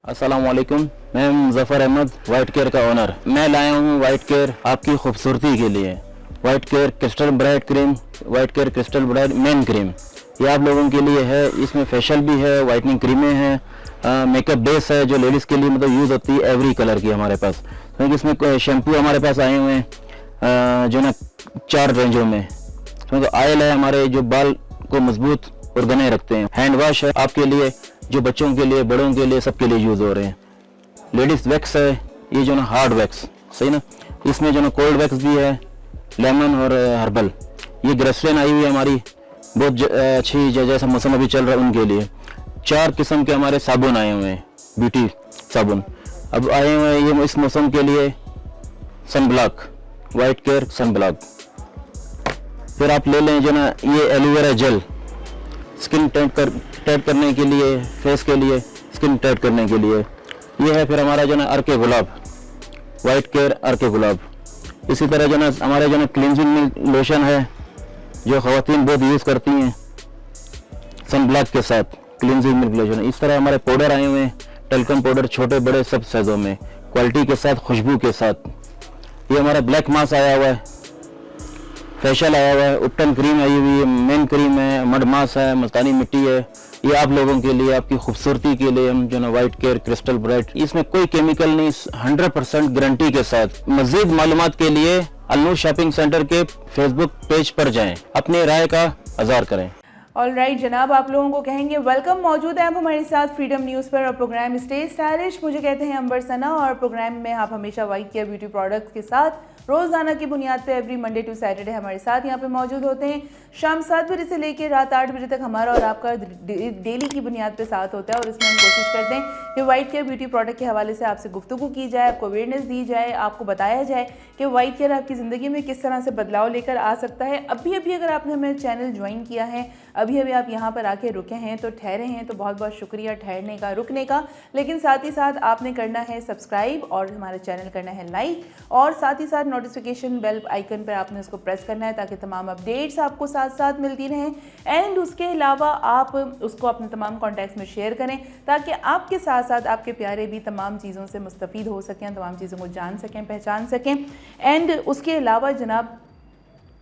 अस्सलाम वालेकुम। मैं मुज़फ़्फ़र अहमद, वाइट केयर का ओनर। मैं लाया हूँ वाइट केयर आपकी खूबसूरती के लिए। White care crystal bright cream, white care crystal bright main cream, ये आप लोगों के लिए है। इसमें फेशियल भी है, वाइटनिंग क्रीमें हैं, मेकअप बेस है जो लेडीज़ के लिए मतलब यूज़ होती है एवरी कलर की हमारे पास। क्योंकि इसमें शैम्पू हमारे पास आए हुए हैं जो ना 4 रेंजों में। क्योंकि ऑयल है हमारे जो बाल को मजबूत और घने रखते हैं। हैंड वॉश है आपके लिए, जो बच्चों के लिए, बड़ों के लिए, सबके लिए यूज़ हो रहे हैं। लेडीज़ वैक्स है, ये जो ना हार्ड वैक्स, सही ना। इसमें जो ना कोल्ड वैक्स भी है, लेमन और हर्बल। ये ग्रेसलिन आई हुई है हमारी, बहुत अच्छी, जैसा मौसम अभी चल रहा है उनके लिए। 4 किस्म के हमारे साबुन आए हुए हैं, ब्यूटी साबुन अब आए हुए हैं ये इस मौसम के लिए। Sunblock, white care sunblock. फिर आप ले लें जो ना ये एलोवेरा जेल, स्किन टाइट करने के लिए, फेस के लिए, स्किन टाइट करने के लिए। ये है फिर हमारा जो ना अर्के गुलाब, वाइट केयर अर्के गुलाब। इसी तरह जो ना हमारे जो ना क्लिनजिंग लोशन है जो ख़वातीन बहुत यूज़ करती हैं सन ब्लॉक के साथ, क्लिनजिंग मिल्क लोशन। इस तरह हमारे पाउडर आए हुए हैं, टेल्कम पाउडर, छोटे बड़े सब साइज़ों में, क्वालिटी के साथ, खुशबू के साथ। ये हमारा ब्लैक मास्क आया हुआ है, फेशियल आया हुआ है, उपटन क्रीम आई हुई है, मेन क्रीम है, मड मास्क है, मुल्तानी मिट्टी है। ये आप लोगों के लिए, आपकी खूबसूरती के लिए हम जो ना वाइट केयर क्रिस्टल ब्राइट, इसमें कोई केमिकल नहीं, 100% गारंटी के साथ। मज़ीद मालूमात के लिए अलनूर शॉपिंग सेंटर के फेसबुक पेज पर जाएं, अपनी राय का इज़हार करें। ऑलराइट जनाब, आप लोगों को कहेंगे वेलकम। मौजूद है आप हमारे साथ फ्रीडम न्यूज़ पर और प्रोग्राम स्टे स्टाइलिश। मुझे कहते हैं अंबर सना और प्रोग्राम में आप हमेशा वाइट केयर ब्यूटी प्रोडक्ट्स के साथ रोज़ाना की बुनियाद पे एवरी मंडे टू सैटरडे हमारे साथ यहाँ पे मौजूद होते हैं। शाम 7 बजे से लेकर रात 8 बजे तक हमारा और आपका डेली की बुनियाद पे साथ होता है और इसमें हम कोशिश करते हैं कि वाइट केयर ब्यूटी प्रोडक्ट के हवाले से आपसे गुफ्तगू की जाए, आपको अवेयरनेस दी जाए, आपको बताया जाए कि वाइट केयर आपकी ज़िंदगी में किस तरह से बदलाव लेकर आ सकता है। अभी अगर आपने हमें चैनल ज्वाइन किया है, अभी आप यहाँ पर आके रुके हैं तो ठहरे हैं, तो बहुत बहुत शुक्रिया ठहरने का, रुकने का। लेकिन साथ ही साथ आपने करना है सब्सक्राइब और हमारा चैनल करना है लाइक, और साथ ही साथ नोटिफिकेशन बेल आइकन पर आपने उसको प्रेस करना है ताकि तमाम अपडेट्स आपको साथ साथ मिलती रहें। एंड उसके अलावा आप उसको अपने तमाम कॉन्टैक्ट्स में शेयर करें ताकि आपके साथ साथ आपके प्यारे भी तमाम चीज़ों से मुस्तफ़ीद हो सकें, तमाम चीज़ों को जान सकें, पहचान सकें। एंड उसके अलावा जनाब,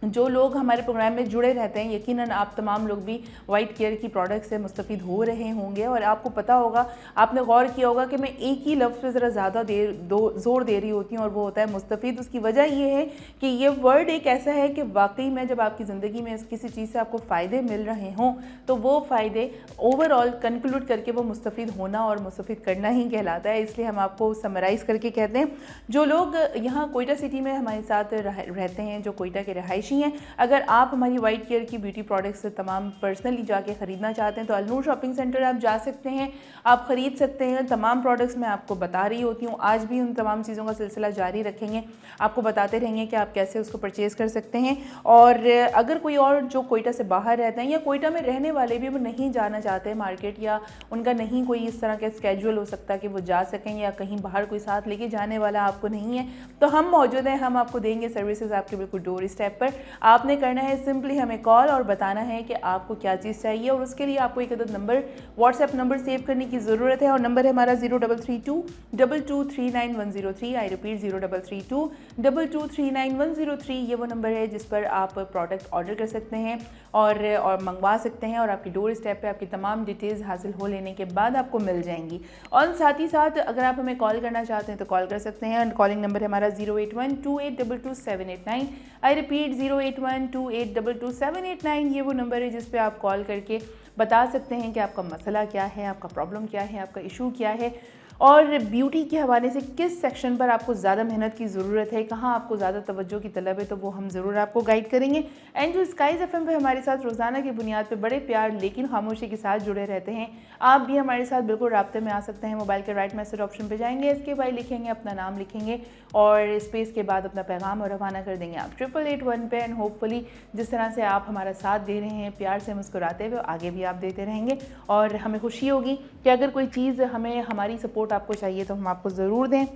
जो लोग हमारे प्रोग्राम में जुड़े रहते हैं, यकीनन आप तमाम लोग भी वाइट केयर की प्रोडक्ट से मुस्तफ़ीद हो रहे होंगे। और आपको पता होगा, आपने गौर किया होगा कि मैं एक ही लफ्ज़ पे ज़रा ज़्यादा ज़ोर दे रही होती हूँ और वो होता है मुस्तफ़ीद। उसकी वजह ये है कि ये वर्ड एक ऐसा है कि वाकई में जब आपकी ज़िंदगी में किसी चीज़ से आपको फ़ायदे मिल रहे हों तो वो फ़ायदे ओवरऑल कंक्लूड करके वो मुस्तफ़ीद होना और मुस्तफ़ीद करना ही कहलाता है। इसलिए हम आपको समराइज़ करके कहते हैं, जो लोग यहाँ कोयटा सिटी में हमारे साथ रहते हैं, जो कोयटा के रहायशी हैं, अगर आप हमारी वाइट केयर की ब्यूटी प्रोडक्ट्स से तमाम पर्सनली जाके ख़रीदना चाहते हैं तो अलनूर शॉपिंग सेंटर आप जा सकते हैं, आप ख़रीद सकते हैं। तमाम प्रोडक्ट्स मैं आपको बता रही होती हूँ, आज भी उन तमाम चीज़ों का सिलसिला जारी रखेंगे, आपको बताते रहेंगे कि आप कैसे उसको परचेज़ कर सकते हैं। और अगर कोई और जो कोयटा से बाहर रहते हैं या कोयटा में रहने वाले भी वो नहीं जाना चाहते मार्केट, या उनका नहीं कोई इस तरह का स्केड्यूल हो सकता कि वो जा सकें, या कहीं बाहर कोई साथ लेके जाने वाला आपको नहीं है, तो हम मौजूद हैं, हम आपको देंगे सर्विसेज आपके बिल्कुल डोर स्टेप पर। आपने करना है सिंपली हमें कॉल और बताना है कि आपको क्या चीज़ चाहिए, और उसके लिए आपको एक अदद नंबर, व्हाट्सएप नंबर सेव करने की ज़रूरत है। और नंबर है हमारा 03322239 आई रिपीट 03322239 ये वो नंबर है जिस पर आप प्रोडक्ट ऑर्डर कर सकते हैं और मंगवा सकते हैं, और आपकी डोर स्टेप पे आपकी तमाम डिटेल्स हासिल हो लेने के बाद आपको मिल जाएंगी। और साथ ही साथ अगर आप हमें कॉल करना चाहते हैं तो कॉल कर सकते हैं। कॉलिंग नंबर है हमारा 08128222789 आई रिपीट 08128222789 ये वो नंबर है जिस पे आप कॉल करके बता सकते हैं कि आपका मसला क्या है, आपका प्रॉब्लम क्या है, आपका इशू क्या है, और ब्यूटी के हवाले से किस सेक्शन पर आपको ज़्यादा मेहनत की ज़रूरत है, कहाँ आपको ज़्यादा तवज्जो की तलब है, तो वो हम ज़रूर आपको गाइड करेंगे। एंड जो स्काइज़ एफएम पे हमारे साथ रोज़ाना की बुनियाद पे बड़े प्यार लेकिन खामोशी के साथ जुड़े रहते हैं, आप भी हमारे साथ बिल्कुल राब्ते में आ सकते हैं। मोबाइल के राइट मैसेज ऑप्शन पर जाएंगे, इसके बाद लिखेंगे, अपना नाम लिखेंगे और स्पेस के बाद अपना पैगाम और रवाना कर देंगे आप 8881 पे। एंड होपफुली जिस तरह से आप हमारा साथ दे रहे हैं प्यार से मुस्कुराते हुए, आगे भी आप देते रहेंगे और हमें खुशी होगी कि अगर कोई चीज़ हमें हमारी सपोर्ट आपको चाहिए तो हम आपको ज़रूर दें।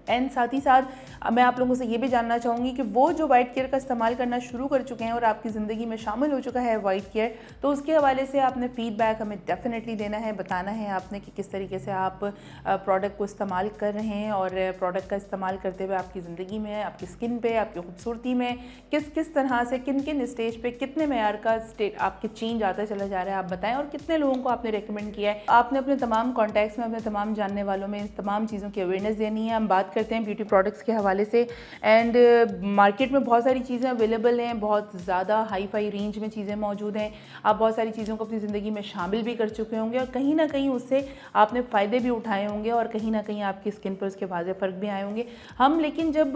एंड साथ ही साथ मैं आप लोगों से ये भी जानना चाहूँगी कि वो जो वाइट केयर का इस्तेमाल करना शुरू कर चुके हैं और आपकी ज़िंदगी में शामिल हो चुका है वाइट केयर, तो उसके हवाले से आपने फीडबैक हमें डेफिनेटली देना है, बताना है आपने कि किस तरीके से आप प्रोडक्ट को इस्तेमाल कर रहे हैं और प्रोडक्ट का इस्तेमाल करते हुए आपकी ज़िंदगी में, आपकी स्किन पे, आपकी खूबसूरती में किस किस तरह से, किन किन स्टेज पे कितने मेयार का स्टेट आपके चेंज आता चला जा रहा है, आप बताएं। और कितने लोगों को आपने रेकमेंड किया है। आपने अपने तमाम कॉन्टैक्ट्स में, अपने तमाम जानने वालों में इस तमाम चीज़ों की अवेयरनेस देनी है। हम बात करते हैं ब्यूटी प्रोडक्ट्स के हवाले से। एंड मार्केट में बहुत सारी चीज़ें अवेलेबल हैं, बहुत ज़्यादा हाई फाई रेंज में चीज़ें मौजूद हैं। आप बहुत सारी चीज़ों को अपनी ज़िंदगी में शामिल भी कर चुके होंगे और कहीं ना कहीं उससे आपने फ़ायदे भी उठाए होंगे और कहीं ना कहीं आपकी स्किन पर उसके वाज़े फ़र्क भी आए होंगे। हम लेकिन जब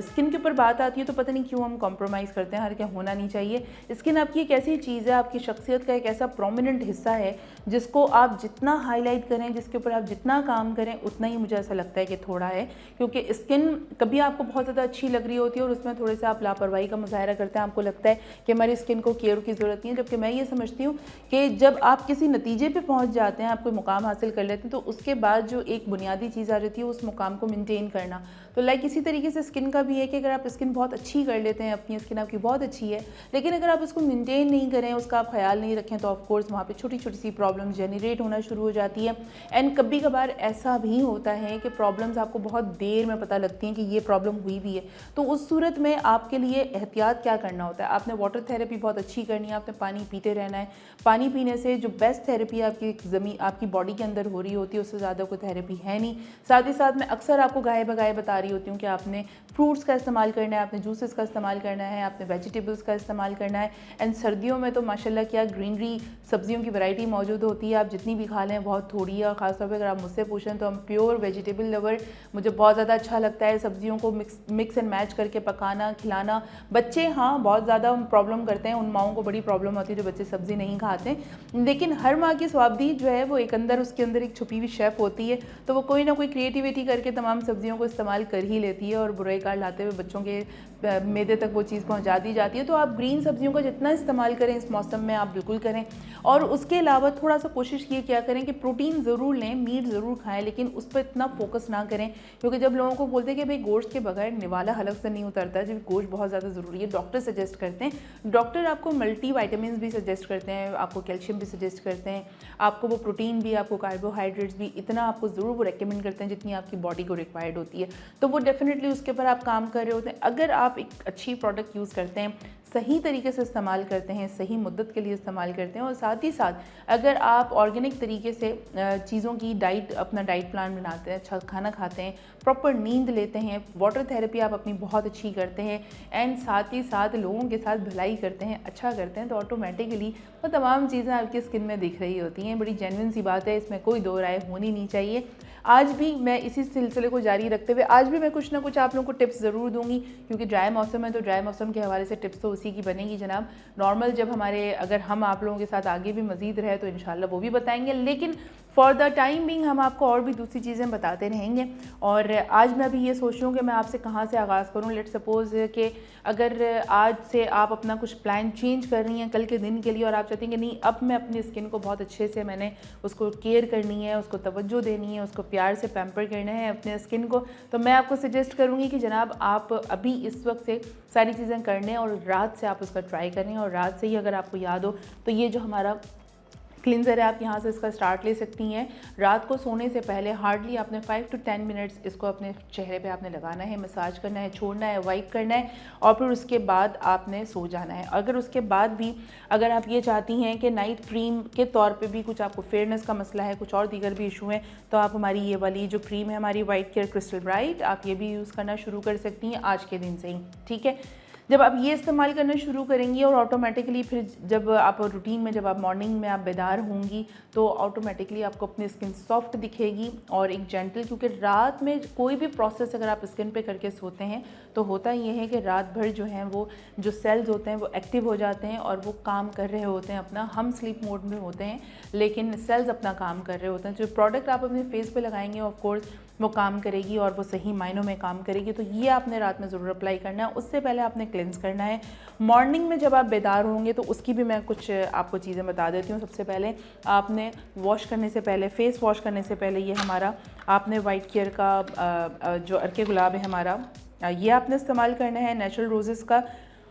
स्किन के ऊपर बात आती है तो पता नहीं क्यों हम कॉम्प्रोमाइज़ करते हैं। हर क्या होना नहीं चाहिए। स्किन आपकी एक ऐसी चीज़ है, आपकी शख्सियत का एक ऐसा प्रोमिनेंट हिस्सा है जिसको आप जितना हाईलाइट करें, जिसके ऊपर आप जितना काम करें, उतना ही मुझे ऐसा लगता है कि थोड़ा है। क्योंकि स्किन कभी आपको बहुत ज़्यादा अच्छी लग रही होती है और उसमें थोड़े से आप लापरवाही का मुजाहरा करते हैं, आपको लगता है कि हमारी स्किन को केयर की ज़रूरत नहीं है। जबकि मैं ये समझती हूँ कि जब आप किसी नतीजे पे पहुँच जाते हैं, आप कोई मुकाम हासिल कर लेते हैं, तो उसके बाद जो एक बुनियादी चीज़ आ जाती है उस मुकाम को मेनटेन करना। तो लाइक इसी तरीके से स्किन का भी है कि अगर आप स्किन बहुत अच्छी कर लेते हैं, अपनी स्किन आपकी बहुत अच्छी है, लेकिन अगर आप उसको मेंटेन नहीं करें, उसका आप ख्याल नहीं रखें, तो ऑफ कोर्स वहाँ पे छोटी छोटी सी प्रॉब्लम्स जनरेट होना शुरू हो जाती है। एंड कभी कभार ऐसा भी होता है कि प्रॉब्लम्स आपको बहुत देर में पता लगती हैं कि ये प्रॉब्लम हुई भी है। तो उस सूरत में आपके लिए एहतियात क्या करना होता है? आपने वाटर थेरेपी बहुत अच्छी करनी है, आपने पानी पीते रहना है। पानी पीने से जो बेस्ट थेरेपी आपकी बॉडी के अंदर हो रही होती है, उससे ज़्यादा कोई थेरेपी है नहीं। साथ ही साथ मैं अक्सर आपको गाहे बगाए बता रही होती हूँ कि आपने फ्रूट्स का इस्तेमाल करना है, आपने जूसेस का इस्तेमाल करना है, आपने वेजिटेबल्स का इस्तेमाल करना है। एंड सर्दियों में तो माशाल्लाह क्या ग्रीनरी सब्जियों की वैरायटी मौजूद होती है, आप जितनी भी खा लें बहुत थोड़ी है। और ख़ासतौर पर अगर आप मुझसे पूछें तो हम प्योर वेजिटेबल लवर, मुझे बहुत ज़्यादा अच्छा लगता है सब्जियों को मिक्स एंड मैच करके पकाना, खिलाना। बच्चे हाँ बहुत ज़्यादा प्रॉब्लम करते हैं, उन माओं को बड़ी प्रॉब्लम होती है जो बच्चे सब्ज़ी नहीं खाते, लेकिन हर माँ की स्वाबदी जो है वो एक अंदर, उसके अंदर एक छुपी हुई शेफ़ होती है, तो वो कोई ना कोई क्रिएटिविटी करके तमाम सब्जियों को इस्तेमाल कर ही लेती है और बुराई कार लाते हुए बच्चों के मैदे तक वो चीज़ पहुंचा दी जाती है। तो आप ग्रीन सब्जियों का जितना इस्तेमाल करें इस मौसम में आप बिल्कुल करें। और उसके अलावा थोड़ा सा कोशिश ये क्या करें कि प्रोटीन ज़रूर लें, मीट ज़रूर खाएं, लेकिन उस पर इतना फोकस ना करें। क्योंकि जब लोगों को बोलते हैं कि भाई गोश्त के बगैर निवाला हलक से नहीं उतरता, जब गोश्त बहुत ज़्यादा ज़रूरी है, डॉक्टर सजेस्ट करते हैं, डॉक्टर आपको मल्टी वाइटामिन भी सजेस्ट करते हैं, आपको कैल्शियम भी सजेस्ट करते हैं, आपको वो प्रोटीन भी, आपको कार्बोहाइड्रेट्स भी, इतना आपको ज़रूर वो रेकमेंड करते हैं जितनी आपकी बॉडी को रिक्वायर्ड होती है। तो वो डेफिनेटली उसके ऊपर आप काम कर रहे होते हैं। अगर आप एक अच्छी प्रोडक्ट यूज़ करते हैं, सही तरीके से इस्तेमाल करते हैं, सही मुद्दत के लिए इस्तेमाल करते हैं, और साथ ही साथ अगर आप ऑर्गेनिक तरीके से चीज़ों की अपना डाइट प्लान बनाते हैं, अच्छा खाना खाते हैं, प्रॉपर नींद लेते हैं, वाटर थेरेपी आप अपनी बहुत अच्छी करते हैं, एंड साथ ही साथ लोगों के साथ भलाई करते हैं, अच्छा करते हैं, तो ऑटोमेटिकली वो तमाम चीज़ें आपकी स्किन में दिख रही होती हैं। बड़ी जेन्युइन सी बात है, इसमें कोई दो राय होनी नहीं चाहिए। आज भी मैं इसी सिलसिले को जारी रखते हुए आज भी मैं कुछ ना कुछ आप लोगों को टिप्स ज़रूर दूंगी, क्योंकि ड्राई मौसम है तो ड्राई मौसम के हवाले से टिप्स तो उसी की बनेगी जनाब। नॉर्मल जब अगर हम आप लोगों के साथ आगे भी मज़ीद रहे तो इंशाल्लाह वो भी बताएंगे, लेकिन फॉर द टाइम बिंग हम आपको और भी दूसरी चीज़ें बताते रहेंगे। और आज मैं अभी ये सोच रही हूँ कि मैं आपसे कहाँ से आगाज़ करूँ। लेट सपोज़ कि अगर आज से आप अपना कुछ प्लान चेंज कर रही हैं कल के दिन के लिए, और आप चाहती हैं कि नहीं अब मैं अपनी स्किन को बहुत अच्छे से मैंने उसको केयर करनी है, उसको तवज्जो देनी है, उसको प्यार से पैम्पर करना है अपने स्किन को, तो मैं आपको सजेस्ट करूँगी कि जनाब आप अभी इस वक्त से सारी चीज़ें कर लें और रात से आप उसका ट्राई करें। और रात से ही अगर आपको याद हो तो ये जो हमारा क्लिनज़र है, आप यहाँ से इसका स्टार्ट ले सकती हैं। रात को सोने से पहले हार्डली आपने 5 to 10 मिनट्स इसको अपने चेहरे पे आपने लगाना है, मसाज करना है, छोड़ना है, वाइप करना है, और फिर उसके बाद आपने सो जाना है। अगर उसके बाद भी अगर आप ये चाहती हैं कि नाइट क्रीम के तौर पे भी कुछ आपको फेयरनेस का मसला है, कुछ और दीगर भी इशू है, तो आप हमारी ये वाली जो क्रीम है हमारी वाइट केयर क्रिस्टल ब्राइट, आप ये भी यूज़ करना शुरू कर सकती हैं आज के दिन से ही। ठीक है, जब आप ये इस्तेमाल करना शुरू करेंगी और ऑटोमेटिकली फिर जब आप रूटीन में, जब आप मॉर्निंग में आप बेदार होंगी, तो ऑटोमेटिकली आपको अपनी स्किन सॉफ्ट दिखेगी और एक जेंटल, क्योंकि रात में कोई भी प्रोसेस अगर आप स्किन पे करके सोते हैं तो होता ये है कि रात भर जो है वो जो सेल्स होते हैं वो एक्टिव हो जाते हैं और वो काम कर रहे होते हैं अपना, हम स्लीप मोड में होते हैं लेकिन सेल्स अपना काम कर रहे होते हैं। जो प्रोडक्ट आप अपने फेस पे लगाएंगे ऑफ कोर्स वो काम करेगी और वो सही मायनों में काम करेगी। तो ये आपने रात में ज़रूर अप्लाई करना है। उससे पहले आपने क्लेंस करना है। मॉर्निंग में जब आप बेदार होंगे तो उसकी भी मैं कुछ आपको चीज़ें बता देती हूँ। सबसे पहले आपने वॉश करने से पहले, फेस वॉश करने से पहले, ये हमारा आपने वाइट केयर का जो अर्के गुलाब है हमारा, ये आपने इस्तेमाल करना है, नेचुरल रोजेज़ का।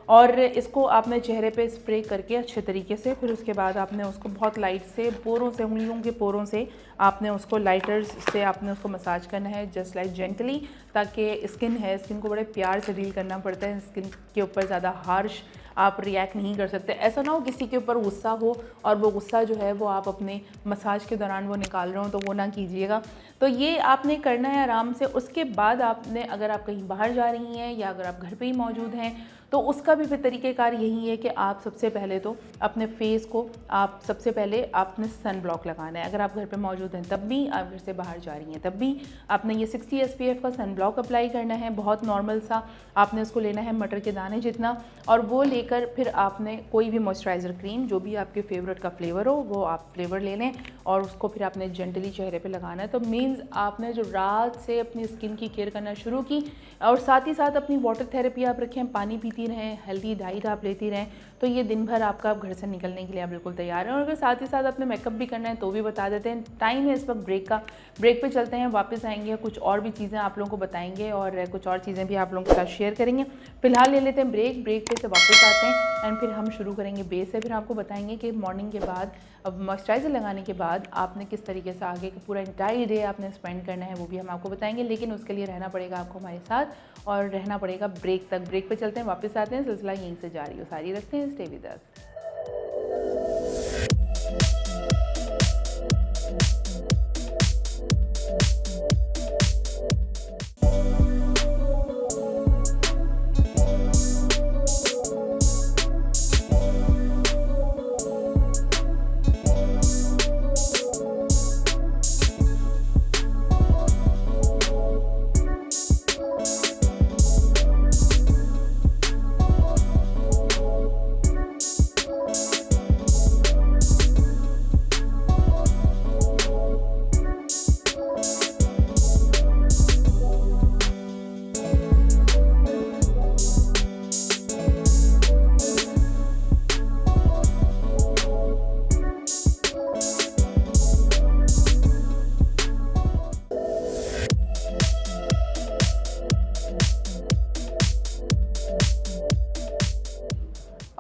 और इसको आपने चेहरे पे स्प्रे करके अच्छे तरीके से, फिर उसके बाद आपने उसको बहुत लाइट से पोरों से, उंगलियों के पोरों से आपने उसको लाइटर से आपने उसको मसाज करना है, जस्ट लाइक जेंटली, ताकि स्किन है, स्किन को बड़े प्यार से डील करना पड़ता है। स्किन के ऊपर ज़्यादा हार्श आप रिएक्ट नहीं कर सकते। ऐसा ना हो किसी के ऊपर गुस्सा हो और वो गुस्सा जो है वो आप अपने मसाज के दौरान वो निकाल रहे हो, तो वो ना कीजिएगा। तो ये आपने करना है आराम से। उसके बाद आपने, अगर आप कहीं बाहर जा रही हैं या अगर आप घर पे ही मौजूद हैं, तो उसका भी फिर तरीक़ेकार यही है कि आप सबसे पहले तो अपने फेस को आप सबसे पहले आपने सन ब्लॉक लगाना है। अगर आप घर पे मौजूद हैं तब भी, आप घर से बाहर जा रही हैं तब भी आपने ये 60 SPF का सन ब्लॉक अप्लाई करना है। बहुत नॉर्मल सा आपने उसको लेना है, मटर के दाने जितना, और वो लेकर फिर आपने कोई भी मॉइस्चराइज़र क्रीम, जो भी आपके फेवरेट का फ्लेवर हो वो आप फ्लेवर ले लें और उसको फिर आपने जेंटली चेहरे पे लगाना है। तो मीन्स आपने जो रात से अपनी स्किन की केयर करना शुरू की, और साथ ही साथ अपनी वाटर थेरेपी आप रखें, पानी पीती रहें, हेल्दी डाइट आप लेती रहें, तो ये दिन भर आपका आप घर से निकलने के लिए आप बिल्कुल तैयार हैं। और अगर साथ ही साथ अपने मेकअप भी करना है तो भी बता देते हैं। टाइम है इस वक्त ब्रेक का, ब्रेक पे चलते हैं, वापस आएंगे, कुछ और भी चीज़ें आप लोगों को बताएंगे और कुछ और चीज़ें भी आप लोगों के साथ शेयर करेंगे। फिलहाल ले लेते हैं ब्रेक, ब्रेक पे से वापस आते हैं एंड फिर हम शुरू करेंगे बेस से। फिर आपको बताएंगे कि मॉर्निंग के बाद, अब मॉइस्चराइज़र लगाने के बाद आपने किस तरीके से आगे का पूरा इंटायर डे आपने स्पेंड करना है, वो भी हम आपको बताएंगे। लेकिन उसके लिए रहना पड़ेगा आपको हमारे साथ और रहना पड़ेगा ब्रेक तक। ब्रेक पे चलते हैं, वापस आते हैं, सिलसिला यहीं से जारी हो सारी रखते हैं। Stay with us.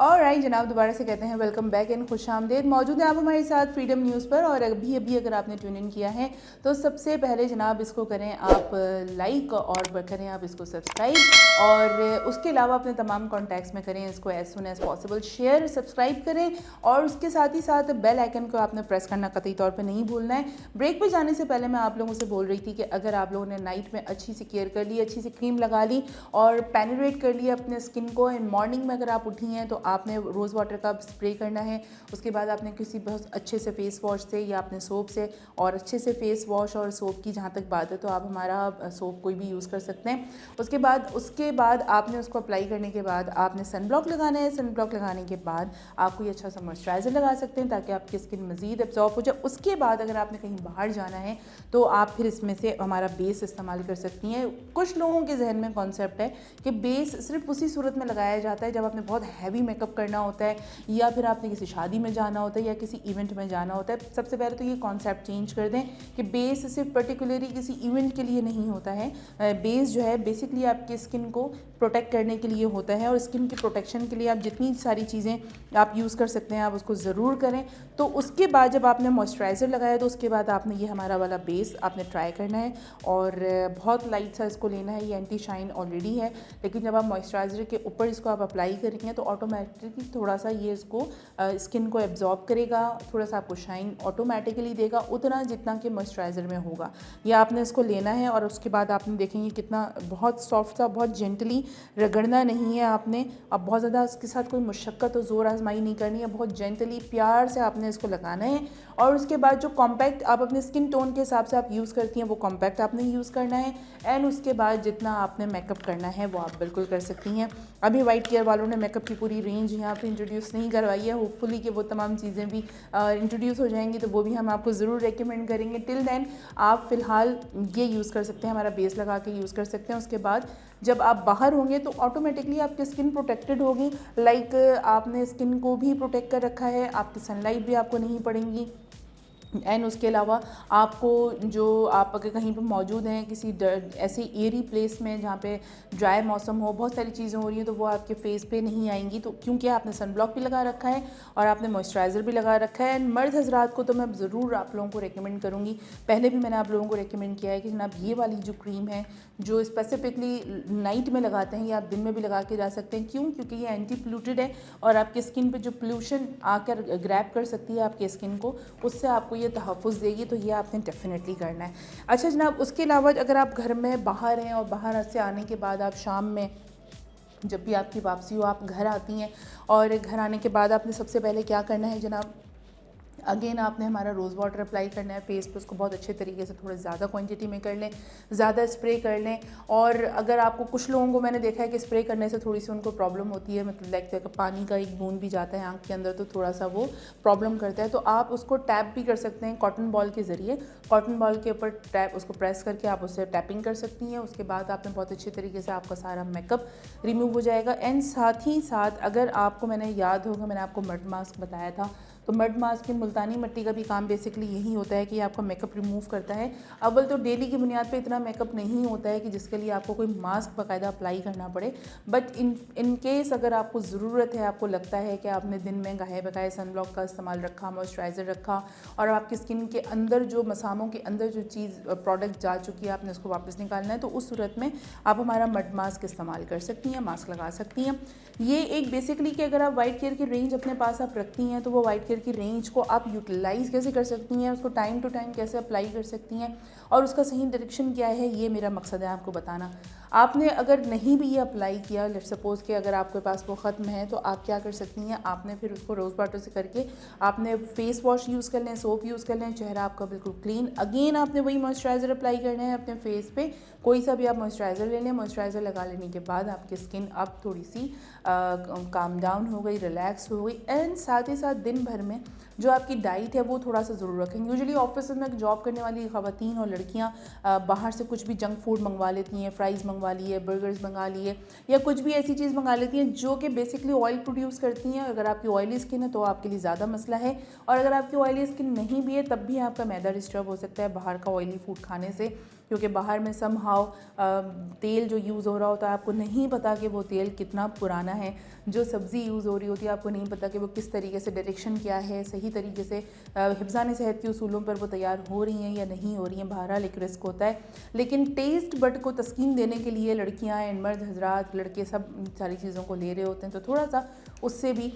ऑलराइट जनाब, दोबारा से कहते हैं वेलकम बैक एंड खुशामदीद। मौजूद है आप हमारे साथ फ्रीडम न्यूज़ पर, और अभी अगर आपने ट्यून इन किया है तो सबसे पहले जनाब इसको करें आप लाइक और करें आप इसको सब्सक्राइब, और उसके अलावा अपने तमाम कॉन्टैक्ट्स में करें इसको as soon as possible share, subscribe करें, और उसके साथ ही साथ बेल आइकन को आपने प्रेस करना कतई तौर पर नहीं भूलना है। ब्रेक पर जाने से पहले मैं आप लोगों से बोल रही थी कि अगर आप लोगों ने नाइट में अच्छी सी केयर कर ली, अच्छी सी क्रीम लगा ली और पेनिट्रेट कर लिया अपने स्किन को, एंड मॉर्निंग में अगर आप उठी हैं तो आपने रोज़ वाटर का स्प्रे करना है। उसके बाद आपने किसी बहुत अच्छे से फेस वॉश से या अपने सोप से, और अच्छे से फेस वॉश और सोप की जहाँ तक बात है तो आप हमारा सोप कोई भी यूज़ कर सकते हैं। उसके बाद आपने उसको अप्लाई करने के बाद आपने सन ब्लॉक लगाना है। सन ब्लॉक लगाने के बाद आप कोई अच्छा सा मॉइस्चराइज़र लगा सकते हैं ताकि आपकी स्किन मज़ीद एब्जॉर्ब हो जाए। उसके बाद अगर आपने कहीं बाहर जाना है तो आप फिर इसमें से हमारा बेस इस्तेमाल कर सकती हैं। कुछ लोगों के जहन में कॉन्सेप्ट है कि बेस सिर्फ उसी सूरत में लगाया जाता है जब आपने बहुत हैवी मेकअप करना होता है या फिर आपने किसी शादी में जाना होता है या किसी इवेंट में जाना होता है। सबसे पहले तो ये कॉन्सेप्ट चेंज कर दें कि बेस सिर्फ पर्टिकुलरली किसी इवेंट के लिए नहीं होता है। बेस जो है बेसिकली आपकी स्किन को प्रोटेक्ट करने के लिए होता है, और स्किन की प्रोटेक्शन के लिए आप जितनी सारी चीज़ें आप यूज़ कर सकते हैं आप उसको ज़रूर करें। तो उसके बाद जब आपने मॉइस्चराइज़र लगाया तो उसके बाद आपने ये हमारा वाला बेस आपने ट्राई करना है, और बहुत लाइट सा इसको लेना है। ये एंटी शाइन ऑलरेडी है, लेकिन जब आप मॉइस्चराइज़र के ऊपर इसको आप अप्लाई करेंगे तो ऑटोमेटिकली थोड़ा सा ये इसको स्किन को एब्जॉर्ब करेगा, थोड़ा सा आपको शाइन ऑटोमेटिकली देगा, उतना जितना कि मॉइस्चराइज़र में होगा। ये आपने इसको लेना है और उसके बाद आपने देखेंगे कितना बहुत सॉफ्ट सा, बहुत जेंटली रगड़ना नहीं है आपने, अब बहुत ज़्यादा उसके साथ कोई मुशक्क़त और ज़ोर आजमाई नहीं करनी है, बहुत जेंटली प्यार से आपने इसको लगाना है। और उसके बाद जो कॉम्पैक्ट आप अपने स्किन टोन के हिसाब से आप यूज़ करती हैं वो कॉम्पैक्ट आपने यूज़ करना है। एंड उसके बाद जितना आपने मेकअप करना है वो आप बिल्कुल कर सकती हैं। अभी वाइट केयर वालों ने मेकअप की पूरी रेंज यहाँ पे इंट्रोड्यूस नहीं करवाई है, होपफुली कि वो तमाम चीज़ें भी इंट्रोड्यूस हो जाएंगी तो वो भी हम आपको ज़रूर रेकमेंड करेंगे। टिल देन आप फ़िलहाल ये यूज़ कर सकते हैं, हमारा बेस लगा के यूज़ कर सकते हैं। उसके बाद जब आप बाहर होंगे तो ऑटोमेटिकली आपकी स्किन प्रोटेक्टेड होगी, लाइक आपने स्किन को भी प्रोटेक्ट कर रखा है, आपकी सनलाइट भी आपको नहीं पड़ेंगी। एंड उसके अलावा आपको जो आप अगर कहीं पर मौजूद हैं किसी ऐसे एयरी प्लेस में जहाँ पे ड्राई मौसम हो, बहुत सारी चीज़ें हो रही हैं, तो वो आपके फेस पे नहीं आएंगी, तो क्योंकि आपने सन ब्लॉक भी लगा रखा है और आपने मॉइस्चराइज़र भी लगा रखा है। एंड मर्द हजरात को तो मैं ज़रूर आप लोगों को रेकमेंड करूँगी, पहले भी मैंने आप लोगों को रेकमेंड किया है कि जनाब ये वाली जो क्रीम है जो स्पेसिफिकली नाइट में लगाते हैं या आप दिन में भी लगा के जा सकते हैं। क्यों? क्योंकि ये एंटी पोल्यूटेड है और आपकी स्किन पे जो पोल्यूशन आकर ग्रैब कर सकती है आपकी स्किन को, उससे आपको ये तहफ़्फ़ुज़ देगी, तो ये आपने डेफिनेटली करना है। अच्छा जनाब, उसके अलावा अगर आप घर में बाहर हैं और बाहर से आने के बाद आप शाम में जब भी आपकी वापसी हो आप घर आती हैं और घर आने के बाद आपने सबसे पहले क्या करना है जनाब, अगेन आपने हमारा रोज़ वाटर अप्लाई करना है फेस पे, उसको बहुत अच्छे तरीके से थोड़े ज़्यादा क्वांटिटी में कर लें, ज़्यादा स्प्रे कर लें। और अगर आपको कुछ लोगों को मैंने देखा है कि स्प्रे करने से थोड़ी सी उनको प्रॉब्लम होती है, मतलब लाइक पानी का एक बूंद भी जाता है आँख के अंदर तो थोड़ा सा वो प्रॉब्लम करता है, तो आप उसको टैप भी कर सकते हैं कॉटन बॉल के ज़रिए। कॉटन बॉल के ऊपर टैप उसको प्रेस करके आप उससे टैपिंग कर सकती हैं। उसके बाद आपने बहुत अच्छे तरीके से आपका सारा मेकअप रिमूव हो जाएगा। एंड साथ ही साथ अगर आपको मैंने याद होगा मैंने आपको मड मास्क बताया था, तो मड मास्क की मुल्तानी मिट्टी का भी काम बेसिकली यही होता है कि आपका मेकअप रिमूव करता है। अव्वल तो डेली की बुनियाद पे इतना मेकअप नहीं होता है कि जिसके लिए आपको कोई मास्क बाकायदा अप्लाई करना पड़े, बट इन केस अगर आपको ज़रूरत है, आपको लगता है कि आपने दिन में गाहे बगाए सन ब्लॉक का इस्तेमाल रखा, मॉइस्चराइज़र रखा और आपकी स्किन के अंदर जो मसामों के अंदर जो चीज़ प्रोडक्ट जा चुकी है आपने उसको वापस निकालना है, तो उस सूरत में आप हमारा मड मास्क इस्तेमाल कर सकती हैं, मास्क लगा सकती हैं। ये एक बेसिकली कि अगर आप वाइट केयर की रेंज अपने पास आप रखती हैं तो वो वाइट केयर की रेंज को आप यूटिलाइज़ कैसे कर सकती हैं, उसको टाइम टू टाइम कैसे अप्लाई कर सकती हैं और उसका सही डायरेक्शन क्या है, ये मेरा मकसद है आपको बताना। आपने अगर नहीं भी ये अप्लाई किया, लेट्स सपोज़ कि अगर आपके पास वो ख़त्म है, तो आप क्या कर सकती हैं, आपने फिर उसको रोज़ वाटर से करके आपने फेस वॉश यूज़ कर लें, सोप यूज़ कर लें, चेहरा आपका बिल्कुल क्लीन। अगेन आपने वही मॉइस्चराइज़र अप्लाई करना है अपने फेस पे, कोई सा भी आप मॉइस्चराइज़र ले लें। मॉइस्चराइज़र लगा लेने के बाद आपकी स्किन अब थोड़ी सी काम डाउन हो गई, रिलैक्स हो गई। एंड साथ ही साथ दिन भर में जो आपकी डाइट है वो थोड़ा सा ज़रूर रखेंगे। यूजुअली ऑफिस में जॉब करने वाली ख़वातीन और लड़कियां बाहर से कुछ भी जंक फूड मंगवा लेती हैं, फ्राइज़ मंगवा लिए, बर्गर्स मंगा लिए या कुछ भी ऐसी चीज़ मंगा लेती हैं जो कि बेसिकली ऑयल प्रोड्यूस करती हैं। अगर आपकी ऑयली स्किन है तो आपके लिए ज़्यादा मसला है, और अगर आपकी ऑयली स्किन नहीं भी है तब भी आपका मैदा डिस्टर्ब हो सकता है बाहर का ऑयली फूड खाने से, क्योंकि बाहर में समहाउ तेल जो यूज़ हो रहा होता है आपको नहीं पता कि वो तेल कितना पुराना है, जो सब्ज़ी यूज़ हो रही होती है आपको नहीं पता कि वो किस तरीके से डायरेक्शन क्या है, सही तरीके से हिफ्ज़ान सेहत के उसूलों पर वो तैयार हो रही हैं या नहीं हो रही हैं। बहरहाल एक रिस्क होता है, लेकिन टेस्ट बड को तस्कीन देने के लिए लड़कियाँ एंड मर्द हजरात लड़के सब सारी चीज़ों को ले रहे होते हैं, तो थोड़ा सा उससे भी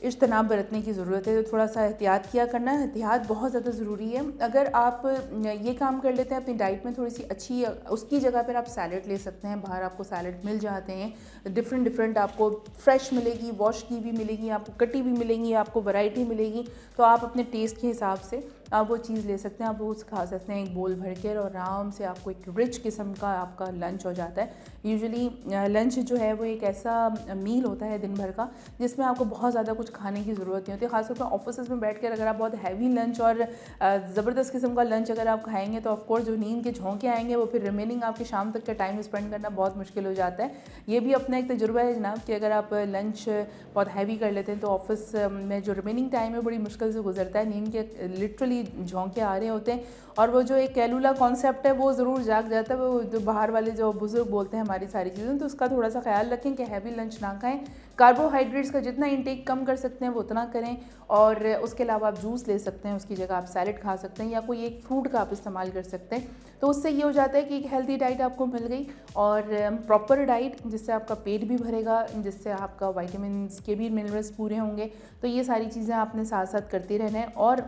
इज्तनाब बरतने की ज़रूरत है। तो थोड़ा सा एहतियात किया करना है, एहतियात बहुत ज़्यादा ज़रूरी है। अगर आप ये काम कर लेते हैं अपनी डाइट में थोड़ी सी अच्छी, उसकी जगह पर आप सैलड ले सकते हैं। बाहर आपको सैलड मिल जाते हैं, डिफरेंट आपको फ्रेश मिलेगी, वॉश की भी मिलेगी, आपको कटी भी मिलेंगी, आपको वैरायटी मिलेगी, तो आप अपने टेस्ट के हिसाब से आप वो चीज़ ले सकते हैं, आप वो खा सकते हैं एक बोल भर के, और आराम से आपको एक रिच किस्म का आपका लंच हो जाता है। यूजुअली लंच जो है वो एक ऐसा मील होता है दिन भर का जिसमें आपको बहुत ज़्यादा कुछ खाने की ज़रूरत नहीं होती। ख़ासतौर पर ऑफिस में बैठ कर अगर आप बहुत हैवी लंच और ज़बरदस्त किस्म का लंच अगर आप खाएंगे तो ऑफकोर्स जो नींद के झोंके आएंगे वो फिर रिमेनिंग आपके शाम तक का टाइम स्पेंड करना बहुत मुश्किल हो जाता है। ये भी अपना एक तजुर्बा है जनाब कि अगर आप लंच बहुत हैवी कर लेते हैं तो ऑफिस में जो रिमेनिंग टाइम है बड़ी मुश्किल से गुजरता है। नींद के लिटरली झोंके आ रहे होते हैं और वो जो एक कैलूला कॉन्सेप्ट है वो ज़रूर जाग जाता है। वो जो बाहर वाले जो बुज़ुर्ग बोलते हैं हमारी सारी चीज़ें, तो उसका थोड़ा सा ख्याल रखें कि हैवी लंच ना खाएं। कार्बोहाइड्रेट्स का जितना इंटेक कम कर सकते हैं वो उतना करें, और उसके अलावा आप जूस ले सकते हैं, उसकी जगह आप सैलेड खा सकते हैं या कोई एक फ्रूट का आप इस्तेमाल कर सकते हैं। तो उससे ये हो जाता है कि एक हेल्दी डाइट आपको मिल गई और प्रॉपर डाइट जिससे आपका पेट भी भरेगा, जिससे आपका विटामिन्स के भी मिनरल्स पूरे होंगे। तो ये सारी चीज़ें आपने साथ साथ करते रहना है। और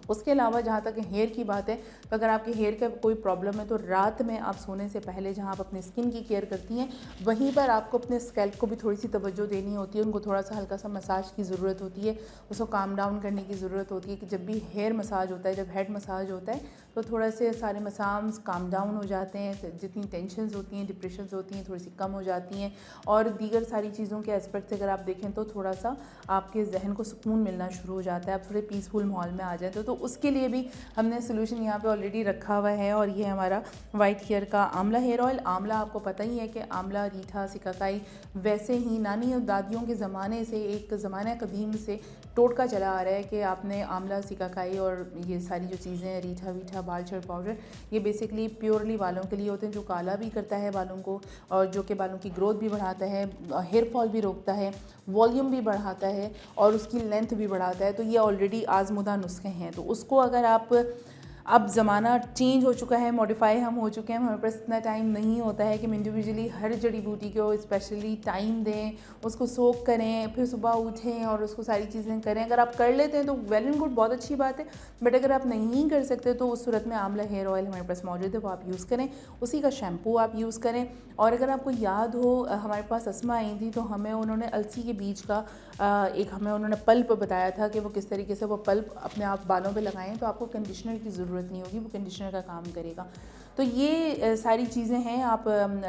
उसके अलावा जहाँ तक हेयर की बात है, तो अगर आपके हेयर का कोई प्रॉब्लम है तो रात में आप सोने से पहले जहाँ आप अपने स्किन की केयर करती हैं वहीं पर आपको अपने स्कैल्प को भी थोड़ी सी तवज्जो देनी होती है, उनको थोड़ा सा हल्का सा मसाज की ज़रूरत होती है, उसको काम डाउन करने की ज़रूरत होती है कि जब भी हेयर मसाज होता है, जब हेड मसाज होता है तो थोड़ा से सारे मसाम्स काम डाउन हो जाते हैं, जितनी टेंशन्स होती हैं, डिप्रेशंस होती हैं, थोड़ी सी कम हो जाती हैं और दीगर सारी चीज़ों के एस्पेक्ट से अगर आप देखें तो थोड़ा सा आपके जहन को सुकून मिलना शुरू हो जाता है, आप थोड़े पीसफुल माहौल में आ जाते हो। तो उसके लिए भी हमने सोल्यूशन यहाँ पे ऑलरेडी रखा हुआ है और ये हमारा वाइट केयर का आंवला हेयर ऑयल। आंवला आपको पता ही है कि आंवला, रीठा, सिकाकाई वैसे ही नानी और दादियों के ज़माने से, एक ज़माना कदीम से टोटका चला आ रहा है कि आपने आंवला, सिकाकाई और ये सारी जो चीज़ें हैं, रीठा वीठा, बाल चढ़ पाउडर, ये बेसिकली प्योरली बालों के लिए होते हैं, जो काला भी करता है बालों को और जो कि बालों की ग्रोथ भी बढ़ाता है, हेयर फॉल भी रोकता है, वॉल्यूम भी बढ़ाता है और उसकी लेंथ भी बढ़ाता है। तो ये ऑलरेडी आजमुदा नुस्खे हैं। तो उसको अगर आप, अब ज़माना चेंज हो चुका है, मॉडिफाई हम हो चुके हैं, हमारे पास इतना टाइम नहीं होता है कि हम इंडिविजुअली हर जड़ी बूटी को स्पेशली टाइम दें, उसको सोक करें, फिर सुबह उठें और उसको सारी चीज़ें करें। अगर आप कर लेते हैं तो वेल एंड गुड, बहुत अच्छी बात है, बट अगर आप नहीं कर सकते तो उस सूरत में आंवला हेयर ऑयल हमारे पास मौजूद है, वो आप यूज़ करें, उसी का शैम्पू आप यूज़ करें। और अगर आपको याद हो, हमारे पास अस्मा आई थी तो हमें उन्होंने अलसी के बीज का एक हमें उन्होंने पल्प बताया था कि वो किस तरीके से वो पल्प अपने आप बालों पे लगाएं तो आपको कंडीशनर की ज़रूरत नहीं होगी, वो कंडीशनर का काम करेगा। तो ये सारी चीज़ें हैं, आप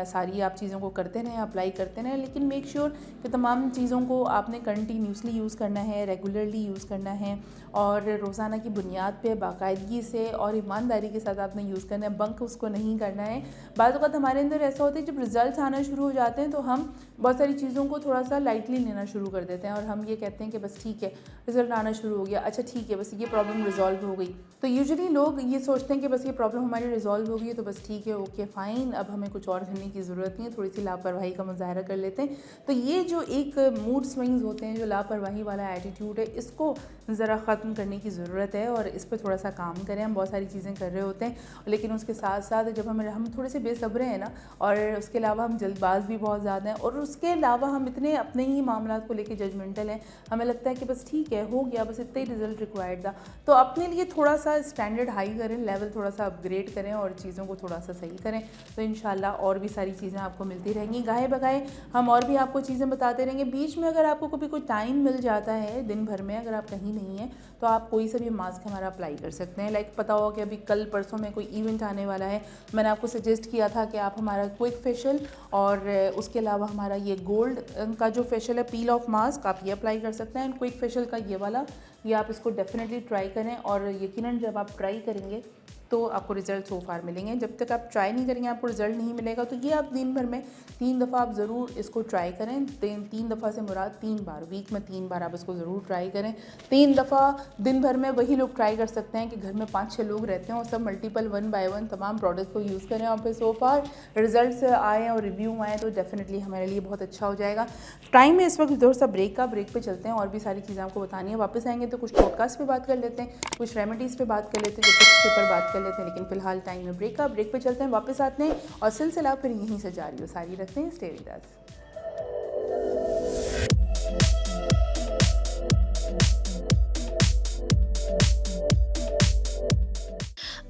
सारी आप चीज़ों को करते रहें, अप्लाई करते रहें, लेकिन मेक श्योर कि तमाम चीज़ों को आपने कंटिन्यूसली यूज़ करना है, रेगुलरली यूज़ करना है और रोज़ाना की बुनियाद पे बाकायदगी से और ईमानदारी के साथ आपने यूज़ करना है, बंक उसको नहीं करना है। बाद वक़्त हमारे अंदर ऐसा होता है जब रिज़ल्ट आना शुरू हो जाते हैं तो हम बहुत सारी चीज़ों को थोड़ा सा लाइटली लेना शुरू कर देते हैं और हम ये कहते हैं कि बस ठीक है, रिज़ल्ट आना शुरू हो गया, अच्छा ठीक है, बस ये प्रॉब्लम रिजॉल्व हो गई। तो यूजुअली लोग ये सोचते हैं कि बस ये प्रॉब्लम हमारी रिजॉल्व हो गई है तो बस ठीक है, ओके फ़ाइन, अब हमें कुछ और करने की ज़रूरत नहीं है, थोड़ी सी लापरवाही का मुजाहरा कर लेते हैं। तो ये जो एक मूड स्विंग्स होते हैं, जो लापरवाही वाला एटीट्यूड है, इसको ज़रा ख़त्म करने की ज़रूरत है और इस पर थोड़ा सा काम करें। हम बहुत सारी चीज़ें कर रहे होते हैं लेकिन उसके साथ साथ जब हम थोड़े से बेसब्र हैं ना, और उसके अलावा हम जल्दबाज भी बहुत ज़्यादा हैं और उसके अलावा हम इतने अपने ही मामला को लेके जजमेंटल हैं, हमें लगता है कि बस ठीक है, हो गया, बस इतना ही रिज़ल्ट रिक्वायर्ड था। तो अपने लिए थोड़ा सा स्टैंडर्ड हाई करें, लेवल थोड़ा सा अपग्रेड करें और चीज़ों को थोड़ा सा सही करें, तो इंशाल्लाह और भी सारी चीज़ें आपको मिलती रहेंगी। गाहे बगाए हम और भी आपको चीज़ें बताते रहेंगे। बीच में अगर आपको कभी कोई टाइम मिल जाता है दिन भर में, अगर आप कहीं नहीं हैं तो आप कोई सा भी मास्क हमारा अप्लाई कर सकते हैं। लाइक पता हो कि अभी कल परसों में कोई इवेंट आने वाला है, मैंने आपको सजेस्ट किया था कि आप हमारा क्विक फेशियल और उसके अलावा हमारा ये गोल्ड का जो फेशियल है, पील ऑफ मास्क, आप ये अप्लाई कर सकते हैं। एंड क्विक फेशियल का ये वाला, ये आप इसको डेफिनेटली ट्राई करें और यकीनन जब आप ट्राई करेंगे तो आपको रिज़ल्ट सो फार मिलेंगे। जब तक आप ट्राई नहीं करेंगे आपको रिज़ल्ट नहीं मिलेगा। तो ये आप दिन भर में 3 दफ़ा आप ज़रूर इसको ट्राई करें। 3 दफ़ा से मुराद 3 बार, वीक में 3 बार आप इसको ज़रूर ट्राई करें। 3 दफ़ा दिन भर में वही लोग ट्राई कर सकते हैं कि घर में 5-6 लोग रहते हैं और सब मल्टीपल 1 बाय 1 तमाम प्रोडक्ट को यूज़ करें और फिर सो फार रिज़ल्ट आए और रिव्यू आए तो डेफिनेटली हमारे लिए बहुत अच्छा हो जाएगा। टाइम है इस वक्त थोड़ा सा ब्रेक पे चलते हैं और भी सारी चीज़ें आपको बतानी है। वापस आएंगे तो कुछ पॉडकास्ट पे बात कर लेते हैं, कुछ रेमेडीज़ पे बात कर लेते हैं, कुछ टिप्स के ऊपर बात कर लेते हैं, लेकिन फिलहाल टाइम में ब्रेक पे चलते हैं, वापस आते हैं और सिलसिला फिर यहीं से जारी हो सारी रखते हैं। Stay with us.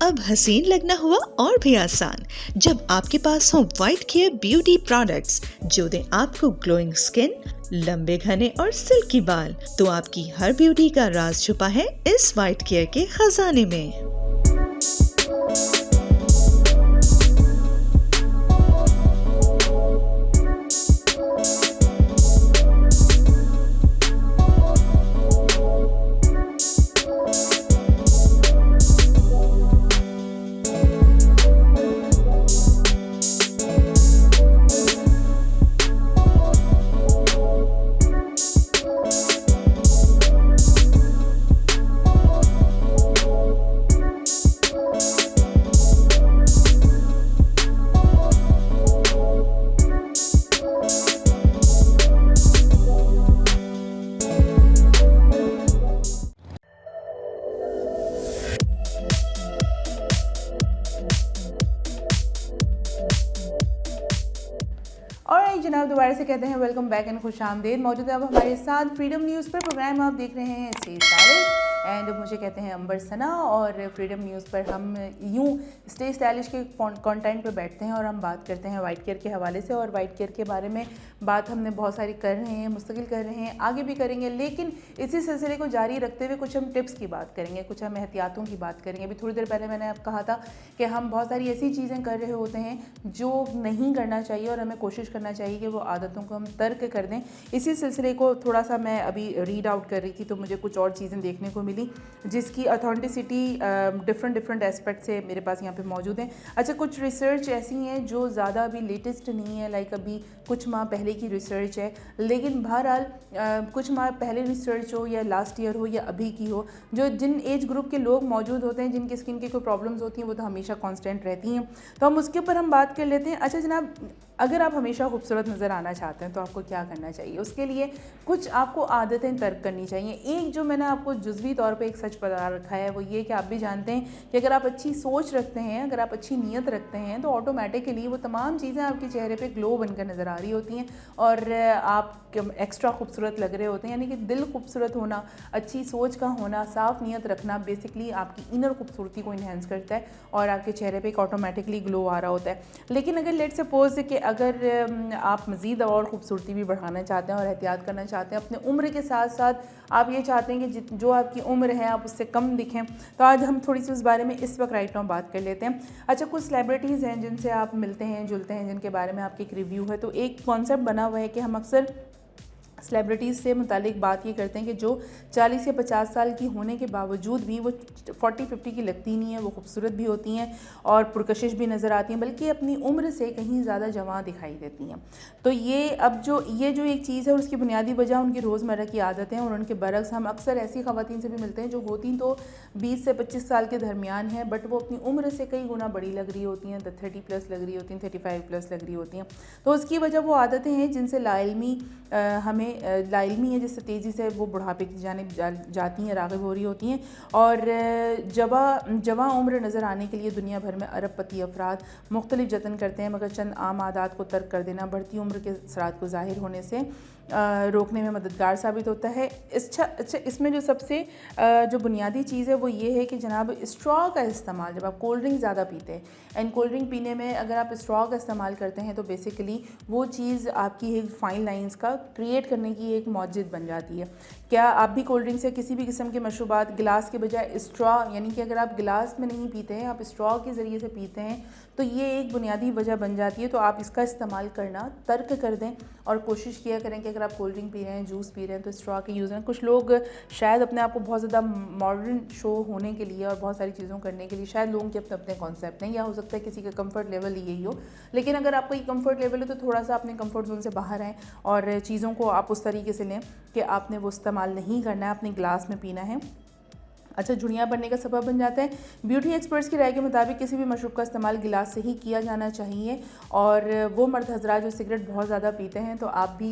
अब हसीन लगना हुआ और भी आसान जब आपके पास हो वाइट केयर ब्यूटी प्रोडक्ट्स जो दें आपको ग्लोइंग स्किन, लंबे घने और सिल्की बाल। तो आपकी हर ब्यूटी का राज छुपा है इस वाइट केयर के खजाने में। जनाब दोबारा से कहते हैं वेलकम बैक एंड खुश आमदेद। मौजूद है अब हमारे साथ फ्रीडम न्यूज़ पर, प्रोग्राम आप देख रहे हैं स्टे स्टाइलिश। एंड मुझे कहते हैं अंबर सना और फ्रीडम न्यूज़ पर हम यूँ स्टे स्टाइलिश के कंटेंट पे बैठते हैं और हम बात करते हैं वाइट केयर के हवाले से। और वाइट केयर के बारे में बात हमने बहुत सारी कर रहे हैं, मुस्तकिल कर रहे हैं, आगे भी करेंगे, लेकिन इसी सिलसिले को जारी रखते हुए कुछ हम टिप्स की बात करेंगे, कुछ हम एहतियातों की बात करेंगे। अभी थोड़ी देर पहले मैंने आप कहा था कि हम बहुत सारी ऐसी चीज़ें कर रहे होते हैं जो नहीं करना चाहिए और हमें कोशिश करना चाहिए कि वो आदतों को हम तर्क कर दें। इसी सिलसिले को थोड़ा सा मैं अभी रीड आउट कर रही थी तो मुझे कुछ और चीज़ें देखने को मिली जिसकी ऑथेंटिसिटी डिफरेंट एस्पेक्ट से मेरे पास यहाँ पे मौजूद है। अच्छा, कुछ रिसर्च ऐसी हैं जो ज़्यादा अभी लेटेस्ट नहीं है, लाइक अभी कुछ माह पहले की रिसर्च है, लेकिन बहरहाल कुछ माह पहले रिसर्च हो या लास्ट ईयर हो या अभी की हो, जो जिन एज ग्रुप के लोग मौजूद होते हैं जिनकी स्किन की कोई प्रॉब्लम्स होती हैं वो तो हमेशा कांस्टेंट रहती हैं, तो हम उसके ऊपर हम बात कर लेते हैं। अच्छा जनाब, अगर आप हमेशा खूबसूरत नज़र आना चाहते हैं तो आपको क्या करना चाहिए? उसके लिए कुछ आपको आदतें तर्क करनी चाहिए। एक जो मैंने आपको जुज़वी तौर पे एक सच बता रखा है वो ये कि आप भी जानते हैं कि अगर आप अच्छी सोच रखते हैं, अगर आप अच्छी नीयत रखते हैं तो ऑटोमेटिकली वो तमाम चीज़ें आपके चेहरे पे ग्लो बनकर नज़र आ रही होती हैं और आप एक्स्ट्रा खूबसूरत लग रहे होते हैं। यानी कि दिल खूबसूरत होना, अच्छी सोच का होना, साफ़ नीयत रखना बेसिकली आपकी इनर खूबसूरती को इन्हेंस करता है और आपके चेहरे पे एक ऑटोमेटिकली ग्लो आ रहा होता है। लेकिन अगर लेट्स सपोज कि अगर आप मज़ीद और ख़ूबसूरती भी बढ़ाना चाहते हैं और एहतियात करना चाहते हैं अपने उम्र के साथ साथ, आप ये चाहते हैं कि जो आपकी उम्र है आप उससे कम दिखें, तो आज हम थोड़ी सी उस बारे में इस वक्त राइट नाउ बात कर लेते हैं। अच्छा, कुछ सेलिब्रिटीज़ हैं जिनसे आप मिलते हैं जुलते हैं, जिनके बारे में आपकी एक रिव्यू है, तो एक कॉन्सेप्ट बना हुआ है कि हम अक्सर सेलिब्रिटीज़ से मुतालिक बात ये करते हैं कि जो 40 या 50 साल की होने के बावजूद भी वो 40-50 की लगती नहीं है, वो खूबसूरत भी होती हैं और पुरकशिश भी नज़र आती हैं, बल्कि अपनी उम्र से कहीं ज़्यादा जवां दिखाई देती हैं। तो ये जो एक चीज़ है उसकी बुनियादी वजह उनकी रोज़मर्रा की आदतें हैं और उनके बरक्स हम अक्सर ऐसी ख़वातीन से भी मिलते हैं जो होती तो 20 से 25 साल के दरमियान है, बट वो अपनी उम्र से कई गुना बड़ी लग रही होती हैं, 30+ लग रही होती हैं, 35+ लग रही होती हैं। तो उसकी वजह वो आदतें हैं जिनसे लाइल्मी है, जिससे तेज़ी से वो बुढ़ापे की जानिब जाती हैं, राग़िब हो रही होती हैं और जवां उम्र नज़र आने के लिए दुनिया भर में अरबपति अफराद मुख्तलिफ जतन करते हैं, मगर चंद आम आदात को तर्क कर देना बढ़ती उम्र के असरात को ज़ाहिर होने से रोकने में मददगार साबित होता है। अच्छा, इसमें जो सबसे जो बुनियादी चीज़ है वो ये है कि जनाब स्ट्रॉ का इस्तेमाल, जब आप कोल्ड ड्रिंक ज़्यादा पीते हैं एंड कोल्ड ड्रिंक पीने में अगर आप स्ट्रॉ का इस्तेमाल करते हैं तो बेसिकली वो चीज़ आपकी एक फाइन लाइंस का क्रिएट करने की एक मौजूद बन जाती है। क्या आप भी कोल्ड ड्रिंक से किसी भी किस्म के मशरूबात गिलास के बजाय स्ट्रॉ, यानी कि अगर आप गिलास में नहीं पीते हैं, आप स्ट्रॉ के ज़रिए से पीते हैं, तो ये एक बुनियादी वजह बन जाती है। तो आप इसका इस्तेमाल करना तर्क कर दें और कोशिश किया करें कि अगर आप कोल्ड ड्रिंक पी रहे हैं, जूस पी रहे हैं, तो स्ट्रॉ के यूज़ करें। कुछ लोग शायद अपने आप को बहुत ज़्यादा मॉडर्न शो होने के लिए और बहुत सारी चीज़ों करने के लिए, शायद लोगों के अपने अपने कॉन्सेप्ट हैं, या हो सकता है किसी का कंफर्ट लेवल यही हो, लेकिन अगर आपका ये कंफर्ट लेवल है तो थोड़ा सा अपने कंफर्ट जोन से बाहर आएँ और चीज़ों को आप उस तरीके से लें कि आपने वो इस्तेमाल नहीं करना है, अपने ग्लास में पीना है। अच्छा, झुर्रियाँ बनने का सबब बन जाता है। ब्यूटी एक्सपर्ट्स की राय के मुताबिक किसी भी मशरूब का इस्तेमाल गिलास से ही किया जाना चाहिए और वो मर्द हज़रात जो सिगरेट बहुत ज़्यादा पीते हैं तो आप भी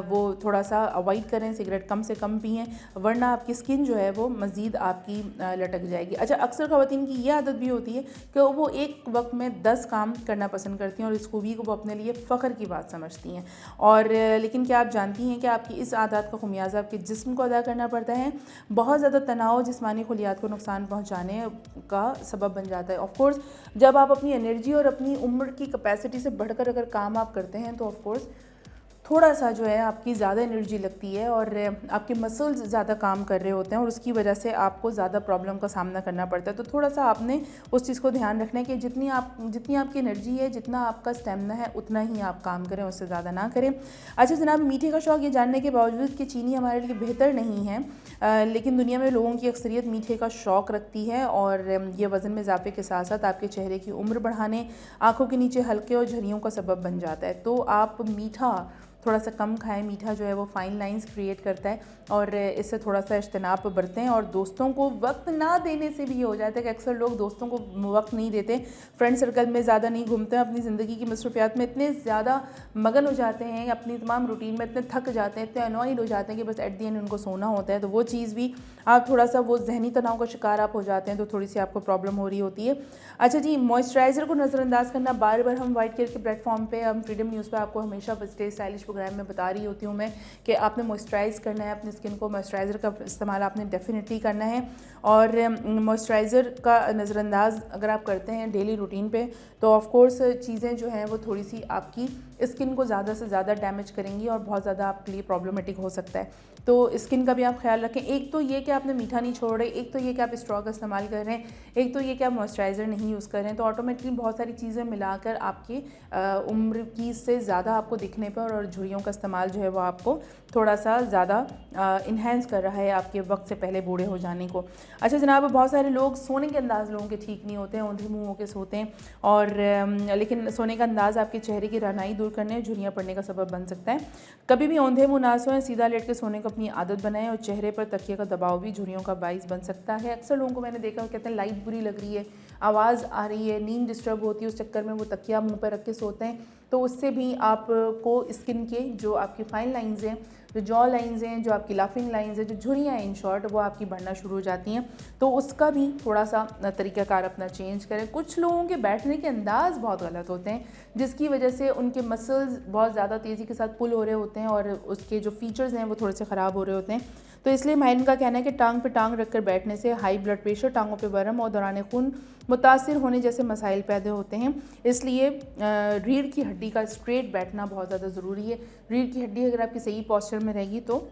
वो थोड़ा सा अवॉइड करें, सिगरेट कम से कम पिएँ, वरना आपकी स्किन जो है वो मज़ीद आपकी लटक जाएगी। अच्छा, अक्सर ख़वातीन की ये आदत भी होती है कि वो एक वक्त में 10 काम करना पसंद करती हैं और इस खूबी को वो अपने लिए फ़ख्र की बात समझती हैं और लेकिन क्या आप जानती हैं कि आपकी इस आदत का खुमियाजा आपके जिस्म को अदा करना पड़ता है। बहुत ज़्यादा तनाव जिस्मानी खुलियात को नुकसान पहुंचाने का सबब बन जाता है। ऑफ कोर्स जब आप अपनी एनर्जी और अपनी उम्र की कैपेसिटी से बढ़कर अगर काम आप करते हैं तो ऑफ कोर्स थोड़ा सा जो है आपकी ज़्यादा एनर्जी लगती है और आपके मसल्स ज़्यादा काम कर रहे होते हैं और उसकी वजह से आपको ज़्यादा प्रॉब्लम का सामना करना पड़ता है। तो थोड़ा सा आपने उस चीज़ को ध्यान रखना है कि जितनी आपकी एनर्जी है, जितना आपका स्टेमिना है, उतना ही आप काम करें, उससे ज़्यादा ना करें। अच्छा जनाब, मीठे का शौक़ ये जानने के बावजूद कि चीनी हमारे लिए बेहतर नहीं है, लेकिन दुनिया में लोगों की अक्सरियत मीठे का शौक़ रखती है और ये वज़न में इजाफे के साथ साथ आपके चेहरे की उम्र बढ़ाने, आँखों के नीचे हल्के और झुर्रियों का सबब बन जाता है। तो आप मीठा थोड़ा सा कम खाएं। मीठा जो है वो फाइन लाइंस क्रिएट करता है और इससे थोड़ा सा इज्तनाब बरतें और दोस्तों को वक्त ना देने से भी ये हो जाता है कि अक्सर लोग दोस्तों को वक्त नहीं देते, फ्रेंड सर्कल में ज़्यादा नहीं घूमते हैं, अपनी ज़िंदगी की मसरूफियात में इतने ज़्यादा मगन हो जाते हैं, अपनी तमाम रूटीन में इतने थक जाते हैं, इतने अनॉयड हो जाते हैं कि बस एट दी एंड उनको सोना होता है। तो वो चीज़ भी आप थोड़ा सा वो जहनी तनाव का शिकार आप हो जाते हैं, तो थोड़ी सी आपको प्रॉब्लम हो रही होती है। अच्छा जी, मॉइस्चराइज़र को नज़रअंदाज करना, बार बार हम वाइट केयर के प्लेटफॉर्म पे, हम फ्रीडम न्यूज़ पे आपको हमेशा स्टे स्टाइलिश प्रोग्राम में बता रही होती हूँ मैं कि आपने मॉइस्चराइज़ करना है अपनी स्किन को, मॉइस्चराइज़र का इस्तेमाल आपने डेफिनेटली करना है। और मॉइस्चराइज़र का नज़रअंदाज अगर आप करते हैं डेली रूटीन पे तो ऑफ कोर्स चीज़ें जो हैं वो थोड़ी सी आपकी स्किन को ज़्यादा से ज़्यादा डैमेज करेंगी और बहुत ज़्यादा आपके लिए प्रॉब्लमेटिक हो सकता है। तो स्किन का भी आप ख्याल रखें। एक तो ये कि आपने मीठा नहीं छोड़ रहे, एक तो ये कि आप स्ट्रॉ का इस्तेमाल कर रहे हैं, एक तो ये कि आप मॉइस्चराइज़र नहीं यूज़ कर रहे हैं। तो ऑटोमेटिकली बहुत सारी चीज़ें मिलाकर आपकी उम्र की से ज़्यादा आपको दिखने पर और झुर्रियों का इस्तेमाल जो है वो आपको थोड़ा सा ज़्यादा इन्हेंस कर रहा है आपके वक्त से पहले बूढ़े हो जाने को। अच्छा जनाब, बहुत सारे लोग सोने के अंदाज़ लोगों के ठीक नहीं होते हैं, औंधे मुँह होकर सोते हैं और लेकिन सोने का अंदाज़ आपके चेहरे की रनाई दूर करने, झुर्रियाँ पड़ने का सबब बन सकता है। कभी भी औंधे मुँह ना सोएं, सीधा लेट के सोने को अपनी आदत बनाएं और चेहरे पर तकिए का दबाव भी झुर्रियों का बाइस बन सकता है। अक्सर लोगों को मैंने देखा कहते हैं लाइट बुरी लग रही है, आवाज़ आ रही है, नींद डिस्टर्ब होती है, उस चक्कर में वो तकिया मुंह पर रख के सोते हैं। तो उससे भी आपको स्किन के जो आपकी फाइन लाइंस हैं, जो जॉ लाइंस हैं, जो आपकी लाफिंग लाइंस हैं, जो झुर्रियाँ हैं इन शॉर्ट, वो आपकी बढ़ना शुरू हो जाती हैं। तो उसका भी थोड़ा सा तरीक़ाकार अपना चेंज करें। कुछ लोगों के बैठने के अंदाज़ बहुत गलत होते हैं जिसकी वजह से उनके मसल्स बहुत ज़्यादा तेज़ी के साथ पुल हो रहे होते हैं और उसके जो फीचर्स हैं वो थोड़े से ख़राब हो रहे होते हैं। तो इसलिए माहिरीन का कहना है कि टांग पे टांग रखकर बैठने से हाई ब्लड प्रेशर, टांगों पे वरम और दौरान खून मुतासिर होने जैसे मसाइल पैदा होते हैं। इसलिए रीढ़ की हड्डी का स्ट्रेट बैठना बहुत ज़्यादा ज़रूरी है। रीढ़ की हड्डी अगर आपकी सही पॉस्चर में रहेगी तो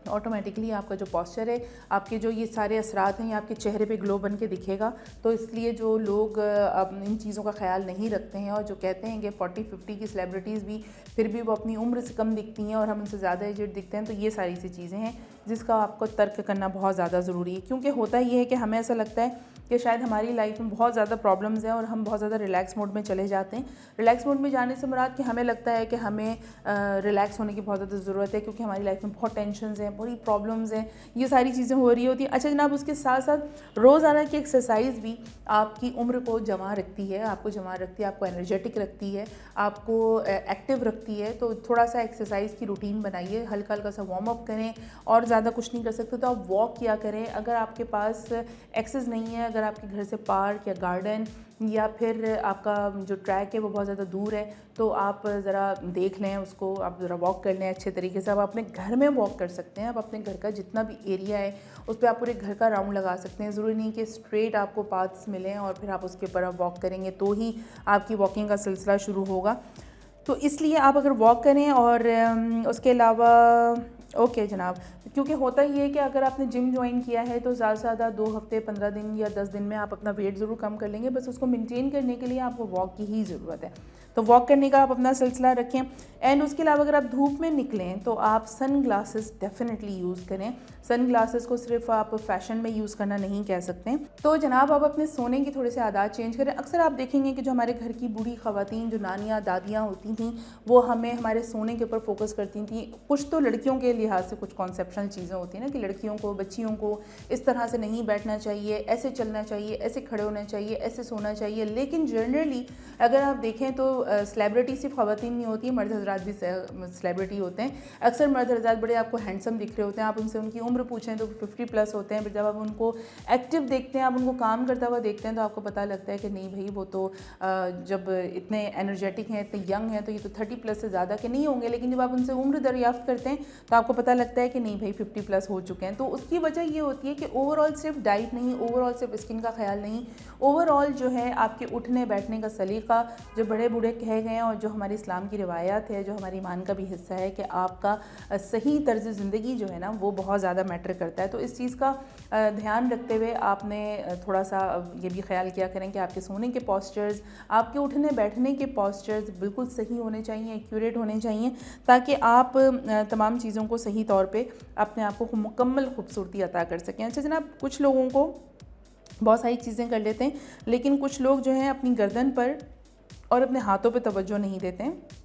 ऑटोमेटिकली आपका जो पॉस्चर है, आपके जो ये सारे असरात हैं, ये आपके चेहरे पे ग्लो बन के दिखेगा। तो इसलिए जो लोग इन चीज़ों का ख्याल नहीं रखते हैं और जो कहते हैं कि 40-50 की सेलिब्रिटीज़ भी फिर भी वो अपनी उम्र से कम दिखती हैं और हम उनसे ज़्यादा एजेड दिखते हैं, तो ये सारी सी चीज़ें हैं जिसका आपको तर्क करना बहुत ज़्यादा ज़रूरी है। क्योंकि होता ये है कि हमें ऐसा लगता है कि शायद हमारी लाइफ में बहुत ज़्यादा प्रॉब्लम्स हैं और हम बहुत ज़्यादा रिलैक्स मोड में चले जाते हैं। रिलैक्स मोड में जाने से मुराद कि हमें लगता है कि हमें रिलैक्स होने की बहुत ज़्यादा ज़रूरत है क्योंकि हमारी लाइफ में बहुत टेंशन्स हैं, बड़ी प्रॉब्लम्स हैं, ये सारी चीज़ें हो रही होती हैं। अच्छा जनाब, उसके साथ साथ रोज़ाना की एक्सरसाइज भी आपकी उम्र को जमा रखती है, आपको जमा रखती है, आपको एनर्जेटिक रखती है, आपको एक्टिव रखती है। तो थोड़ा सा एक्सरसाइज की रूटीन बनाइए, हल्का हल्का सा वार्म अप करें और ज़्यादा कुछ नहीं कर सकते तो आप वॉक किया करें। अगर आपके पास एक्सेस नहीं है, अगर आपके घर से पार्क या गार्डन या फिर आपका जो ट्रैक है वो बहुत ज़्यादा दूर है तो आप ज़रा देख लें उसको, आप ज़रा वॉक कर लें अच्छे तरीके से। आप अपने घर में वॉक कर सकते हैं, आप अपने घर का जितना भी एरिया है उस पर आप पूरे घर का राउंड लगा सकते हैं। ज़रूरी नहीं कि स्ट्रेट आपको पाथ्स मिलें और फिर आप उसके ऊपर आप वॉक करेंगे तो ही आपकी वॉकिंग का सिलसिला शुरू होगा। तो इसलिए आप अगर वॉक करें और उसके अलावा ओके जनाब, क्योंकि होता ही है कि अगर आपने जिम ज्वाइन किया है तो ज़्यादा से ज़्यादा 2 हफ्ते 15 दिन या 10 दिन में आप अपना वेट ज़रूर कम कर लेंगे। बस उसको मेंटेन करने के लिए आपको वॉक की ही ज़रूरत है। तो वॉक करने का आप अपना सिलसिला रखें। एंड उसके अलावा अगर आप धूप में निकलें तो आप सन ग्लासेस डेफिनेटली यूज़ करें। सन ग्लासेस को सिर्फ आप फैशन में यूज़ करना नहीं कह सकते। तो जनाब, आप अपने सोने के थोड़े से आदत चेंज करें। अक्सर आप देखेंगे कि जो हमारे घर की बूढ़ी ख़वातीन, जो नानियाँ दादियाँ होती थीं, वो हमें हमारे सोने के ऊपर फोकस करती थीं। कुछ तो लड़कियों के लिहाज से कुछ कॉन्सेप्शनल चीज़ें होती हैं ना कि लड़कियों को, बच्चियों को इस तरह से नहीं बैठना चाहिए, ऐसे चलना चाहिए, ऐसे खड़े होना चाहिए, ऐसे सोना चाहिए। लेकिन जनरली अगर आप देखें तो सेलिब्रिटी सिर्फ ख़वातीन नहीं होती है, मर्द हज़रात भी सेलिब्रिटी होते हैं। अक्सर मर्द हज़रात बड़े आपको हैंडसम दिख रहे होते हैं, आप उनसे उनकी उम्र पूछें तो 50+ होते हैं। फिर जब आप उनको एक्टिव देखते हैं, आप उनको काम करता हुआ देखते हैं तो आपको पता लगता है कि नहीं भाई वो तो जब इतने एनर्जेटिक हैं, इतने यंग हैं तो ये तो 30+ से ज़्यादा के नहीं होंगे। लेकिन जब आप उनसे उम्र दरियाफ्त करते हैं तो आपको पता लगता है कि नहीं भाई 50+ हो चुके हैं। तो उसकी वजह ये होती है कि ओवरऑल सिर्फ डाइट नहीं, ओवरऑल सिर्फ स्किन का ख्याल नहीं, ओवरऑल जो है आपके उठने बैठने का सलीका जो बड़े बूढ़े कहे गए हैं और जो हमारे इस्लाम की रिवायात है, जो हमारी ईमान का भी हिस्सा है कि आपका सही तर्ज ज़िंदगी जो है ना वो बहुत ज़्यादा मैटर करता है। तो इस चीज़ का ध्यान रखते हुए आपने थोड़ा सा ये भी ख्याल किया करें कि आपके सोने के पॉस्चर्स, आपके उठने बैठने के पॉस्चर्स बिल्कुल सही होने चाहिए, एक्यूरेट होने चाहिए, ताकि आप तमाम चीज़ों को सही तौर पे अपने आप को मुकम्मल खूबसूरती अता कर सकें। अच्छा जनाब, कुछ लोगों को बहुत सारी चीज़ें कर लेते हैं लेकिन कुछ लोग जो हैं अपनी गर्दन पर और अपने हाथों पे तवज्जो नहीं देते हैं।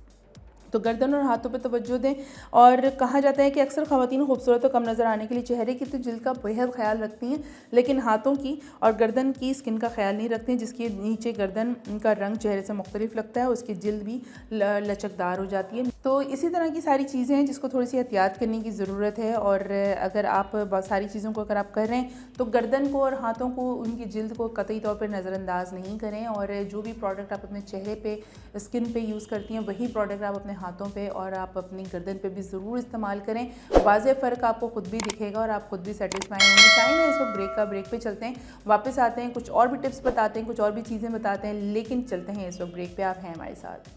तो गर्दन और हाथों पे तवज्जो दें। और कहा जाता है कि अक्सर ख़वातीन खूबसूरत और कम नज़र आने के लिए चेहरे की तो जिल्द का बेहद ख्याल रखती हैं लेकिन हाथों की और गर्दन की स्किन का ख्याल नहीं रखती हैं, जिसके नीचे गर्दन का रंग चेहरे से मुख्तलिफ लगता है, उसकी जिल्द भी लचकदार हो जाती है। तो इसी तरह की सारी चीज़ें हैं जिसको थोड़ी सी एहतियात करने की ज़रूरत है। और अगर आप बहुत सारी चीज़ों को अगर आप कर रहे हैं तो गर्दन को और हाथों को, उनकी जिल्द को कतई तौर पर नज़रअंदाज नहीं करें। और जो भी प्रोडक्ट आप अपने चेहरे पे, स्किन पे यूज़ करती हैं वही प्रोडक्ट आप अपने हाथों पे और आप अपनी गर्दन पे भी ज़रूर इस्तेमाल करें। वाज़ेह फ़र्क आपको खुद भी दिखेगा और आप खुद भी सेटिस्फाई होंगे। टाइम है इस वक्त ब्रेक पे चलते हैं, वापस आते हैं, कुछ और भी टिप्स बताते हैं, कुछ और भी चीज़ें बताते हैं, लेकिन चलते हैं इस वक्त ब्रेक पे। आप हैं हमारे साथ।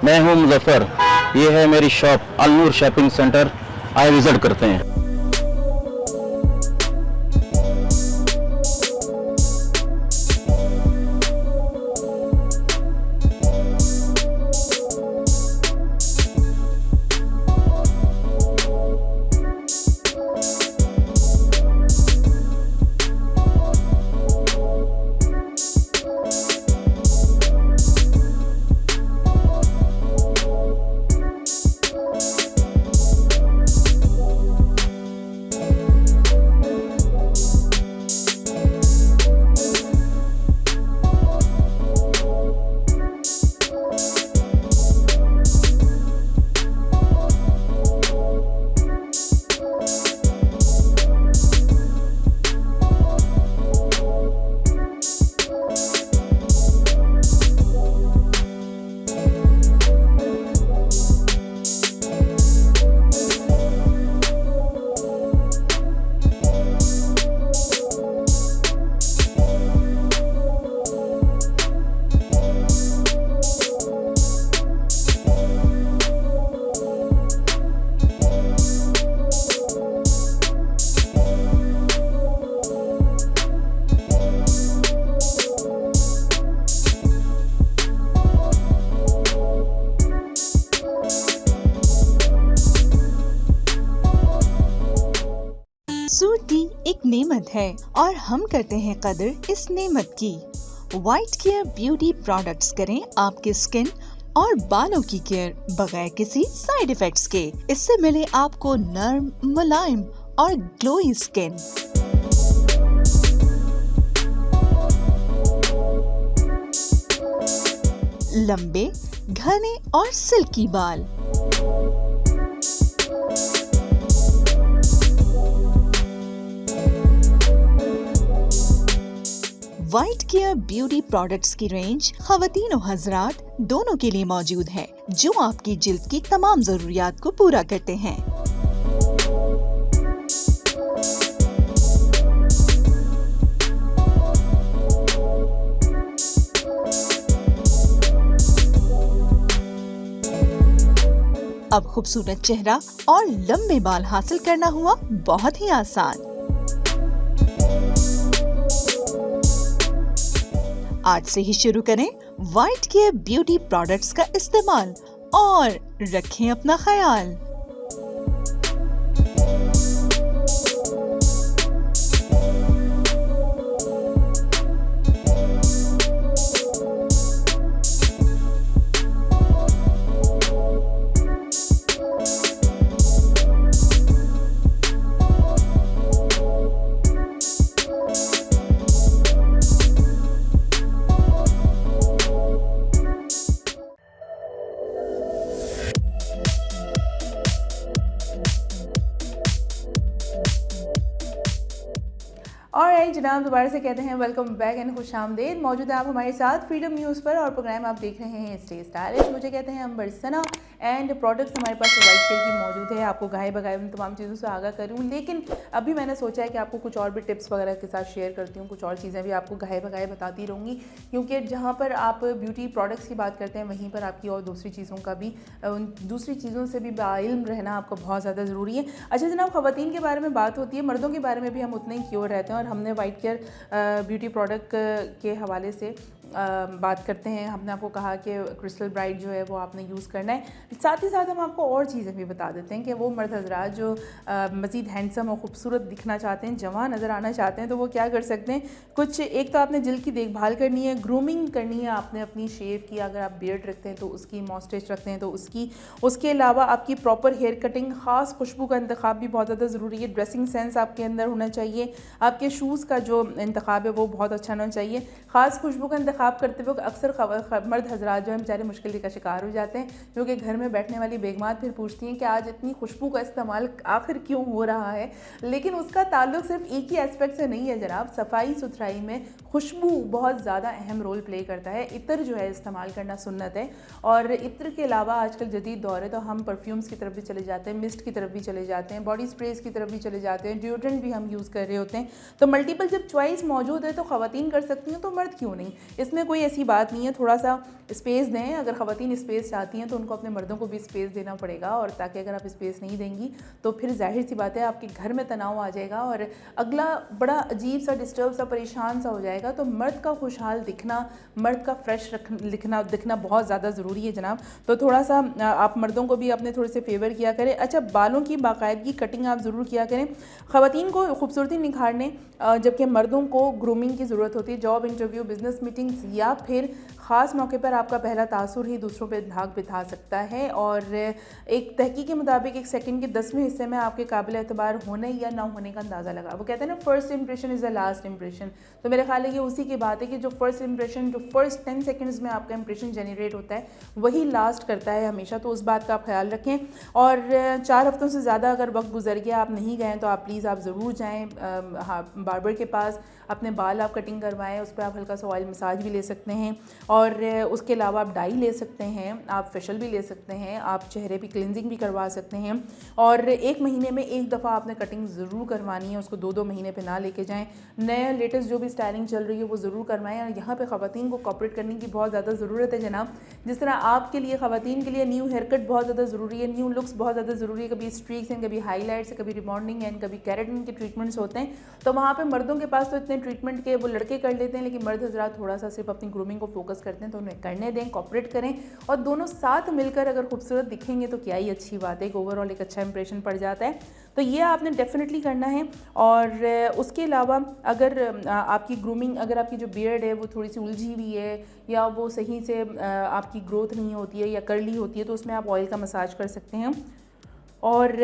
मैं हूं मुजफ्फर, ये है मेरी शॉप अलनूर शॉपिंग सेंटर, आए विजिट करते हैं। सूट भी एक नेमत है और हम करते हैं कदर इस नेमत की। वाइट केयर ब्यूटी प्रोडक्ट्स करें आपके स्किन और बालों की केयर बगैर किसी साइड इफेक्ट्स के। इससे मिले आपको नर्म, मुलायम और ग्लोई स्किन। लंबे, घने और सिल्की बाल। वाइट केयर ब्यूटी प्रोडक्ट्स की रेंज खवातीन और हजरात दोनों के लिए मौजूद है, जो आपकी जिल्द की तमाम जरूरियात को पूरा करते हैं। अब खूबसूरत चेहरा और लंबे बाल हासिल करना हुआ बहुत ही आसान। आज से ही शुरू करें वाइट केयर ब्यूटी प्रोडक्ट्स का इस्तेमाल और रखें अपना ख्याल। और जनाब दोबारा से कहते हैं वेलकम बैक एंड खुश आमदेद। मौजूद है आप हमारे साथ फ्रीडम न्यूज़ पर और प्रोग्राम आप देख रहे हैं स्टे स्टाइलिश। मुझे कहते हैं अंबर सना एंड प्रोडक्ट्स हमारे पास वाइट केयर की मौजूद है। आपको गाहे बगाए उन तमाम चीज़ों से आगाह करूँ, लेकिन अभी मैंने सोचा है कि आपको कुछ और भी टिप्स वगैरह के साथ शेयर करती हूँ, कुछ और चीज़ें भी आपको गाहे बगाए बताती रहूँगी, क्योंकि जहाँ पर आप ब्यूटी प्रोडक्ट्स की बात करते हैं वहीं पर आपकी और दूसरी चीज़ों का भी उन दूसरी चीज़ों से भी बाइल्म रहना आपको बहुत ज़्यादा ज़रूरी है। अच्छा जनाब, ख़वातीन के बारे में बात होती है, मर्दों के बारे में भी हम उतने ही क्योर रहते हैं और हमने वाइट केयर ब्यूटी प्रोडक्ट के हवाले से बात करते हैं। हमने आपको कहा कि क्रिस्टल ब्राइट जो है वो आपने यूज़ करना है, साथ ही साथ हम आपको और चीज़ें भी बता देते हैं कि वो मर्द हजरात जो मज़ीद हैंडसम और ख़ूबसूरत दिखना चाहते हैं, जवान नज़र आना चाहते हैं, तो वो क्या कर सकते हैं। कुछ एक तो आपने जिल्द की देखभाल करनी है, ग्रूमिंग करनी है आपने अपनी शेव की। अगर आप बियर्ड रखते हैं तो उसकी, मॉस्टेच रखते हैं तो उसकी, उसके अलावा आपकी प्रॉपर हेयर कटिंग, ख़ास खुशबू का इंतखाब भी बहुत ज़्यादा ज़रूरी है। ड्रेसिंग सेंस आपके अंदर होना चाहिए। आपके शूज़ का जो इंतखाब है वो बहुत अच्छा होना चाहिए। ख़ास खुशबू का इंतखाब इंतखाब करते वक्त अक्सर मर्द हजरात जो है बेचारे मुश्किल का शिकार हो जाते हैं, क्योंकि घर में बैठने वाली बेगमात फिर पूछती हैं कि आज इतनी खुशबू का इस्तेमाल आखिर क्यों हो रहा है। लेकिन उसका ताल्लुक सिर्फ एक ही एस्पेक्ट से नहीं है जनाब, सफाई सुथराई में खुशबू बहुत ज़्यादा अहम रोल प्ले करता है। इत्र जो है इस्तेमाल करना सुन्नत है, और इत्र के अलावा आजकल जदीद दौर है तो हम परफ्यूम्स की तरफ भी चले जाते हैं, मिस्ट की तरफ भी चले जाते हैं, बॉडी स्प्रेस की तरफ भी चले जाते हैं, डिओड्रेंट भी हम यूज़ कर रहे होते हैं। तो मल्टीपल जब चॉइस मौजूद है तो ख़वातीन कर सकती हैं, तो मर्द क्यों नहीं। इसमें कोई ऐसी बात नहीं है, थोड़ा सा स्पेस दें। अगर ख़वातीन स्पेस चाहती हैं तो उनको अपने मर्दों को भी स्पेस देना पड़ेगा, और ताकि अगर आप स्पेस नहीं देंगी तो फिर जाहिर सी बात है आपके घर में तनाव आ जाएगा और अगला बड़ा अजीब सा, डिस्टर्ब सा, परेशान सा हो जाएगा। तो मर्द का खुशहाल दिखना, मर्द का फ्रेश दिखना बहुत ज़्यादा ज़रूरी है जनाब। तो थोड़ा सा आप मर्दों को भी अपने थोड़े से फेवर किया करें। अच्छा, बालों की बाकायदगी कटिंग आप ज़रूर किया करें। ख़वातीन को खूबसूरती निखारने जबकि मर्दों को ग्रूमिंग की ज़रूरत होती है। जॉब इंटरव्यू, बिजनेस मीटिंग्स या फिर ख़ास मौके पर आपका पहला तासुर ही दूसरों पर धाक बिठा सकता है। और एक तहकीक के मुताबिक 1 सेकंड के 10वें हिस्से में आपके काबिल एतबार होने या ना होने का अंदाज़ा लगा। वो कहते हैं ना, first impression is the last impression. तो मेरे ख्याल है ये उसी की बात है कि जो फर्स्ट इंप्रेशन, जो फर्स्ट 10 सेकंड्स में आपका इंप्रेशन जनरेट होता है वही लास्ट करता है हमेशा। तो उस बात का आप ख्याल रखें। और 4 हफ्तों से ज़्यादा अगर वक्त गुजर गया, आप नहीं गए तो आप प्लीज़ आप ज़रूर जाएँ बार्बर के पास, अपने बाल आप कटिंग करवाएं। उस पर आप हल्का सा ऑयल मसाज भी ले सकते हैं, और उसके अलावा आप डाई ले सकते हैं, आप फेशियल भी ले सकते हैं, आप चेहरे की क्लिनजिंग भी करवा सकते हैं। और 1 महीने में 1 दफ़ा आपने कटिंग ज़रूर करवानी है, उसको 2-2 महीने पे ना लेके जाएं। नया लेटेस्ट जो भी स्टाइलिंग चल रही है वो ज़रूर करवाएं। और यहाँ पे ख़वातीन को कॉपरेट करने की बहुत ज़्यादा ज़रूरत है जनाब। जिस तरह आपके लिए ख़वातीन के लिए न्यू हेयर कट बहुत ज़्यादा ज़रूरी है, न्यू लुक्स बहुत ज़्यादा ज़रूरी है, कभी स्ट्रीक्स हैं, कभी हाईलाइट्स है, कभी रिबॉन्डिंग है, कभी केराटिन के ट्रीटमेंट्स होते हैं। तो वहाँ पर मर्दों के पास तो इतने ट्रीटमेंट के वो लड़के कर लेते हैं, लेकिन मर्द हजरात थोड़ा सा सिर्फ अपनी ग्रूमिंग को फोकस करते हैं। तो उन्हें करने दें, कॉपरेट करें, और दोनों साथ मिलकर अगर खूबसूरत दिखेंगे तो क्या ही अच्छी बात है, एक ओवरऑल एक अच्छा इंप्रेशन पड़ जाता है। तो ये आपने डेफिनेटली करना है। और उसके अलावा अगर आपकी ग्रूमिंग, अगर आपकी जो बियर्ड है वो थोड़ी सी उलझी हुई है या वो सही से आपकी ग्रोथ नहीं होती है या कर्ली होती है, तो उसमें आप ऑयल का मसाज कर सकते हैं। और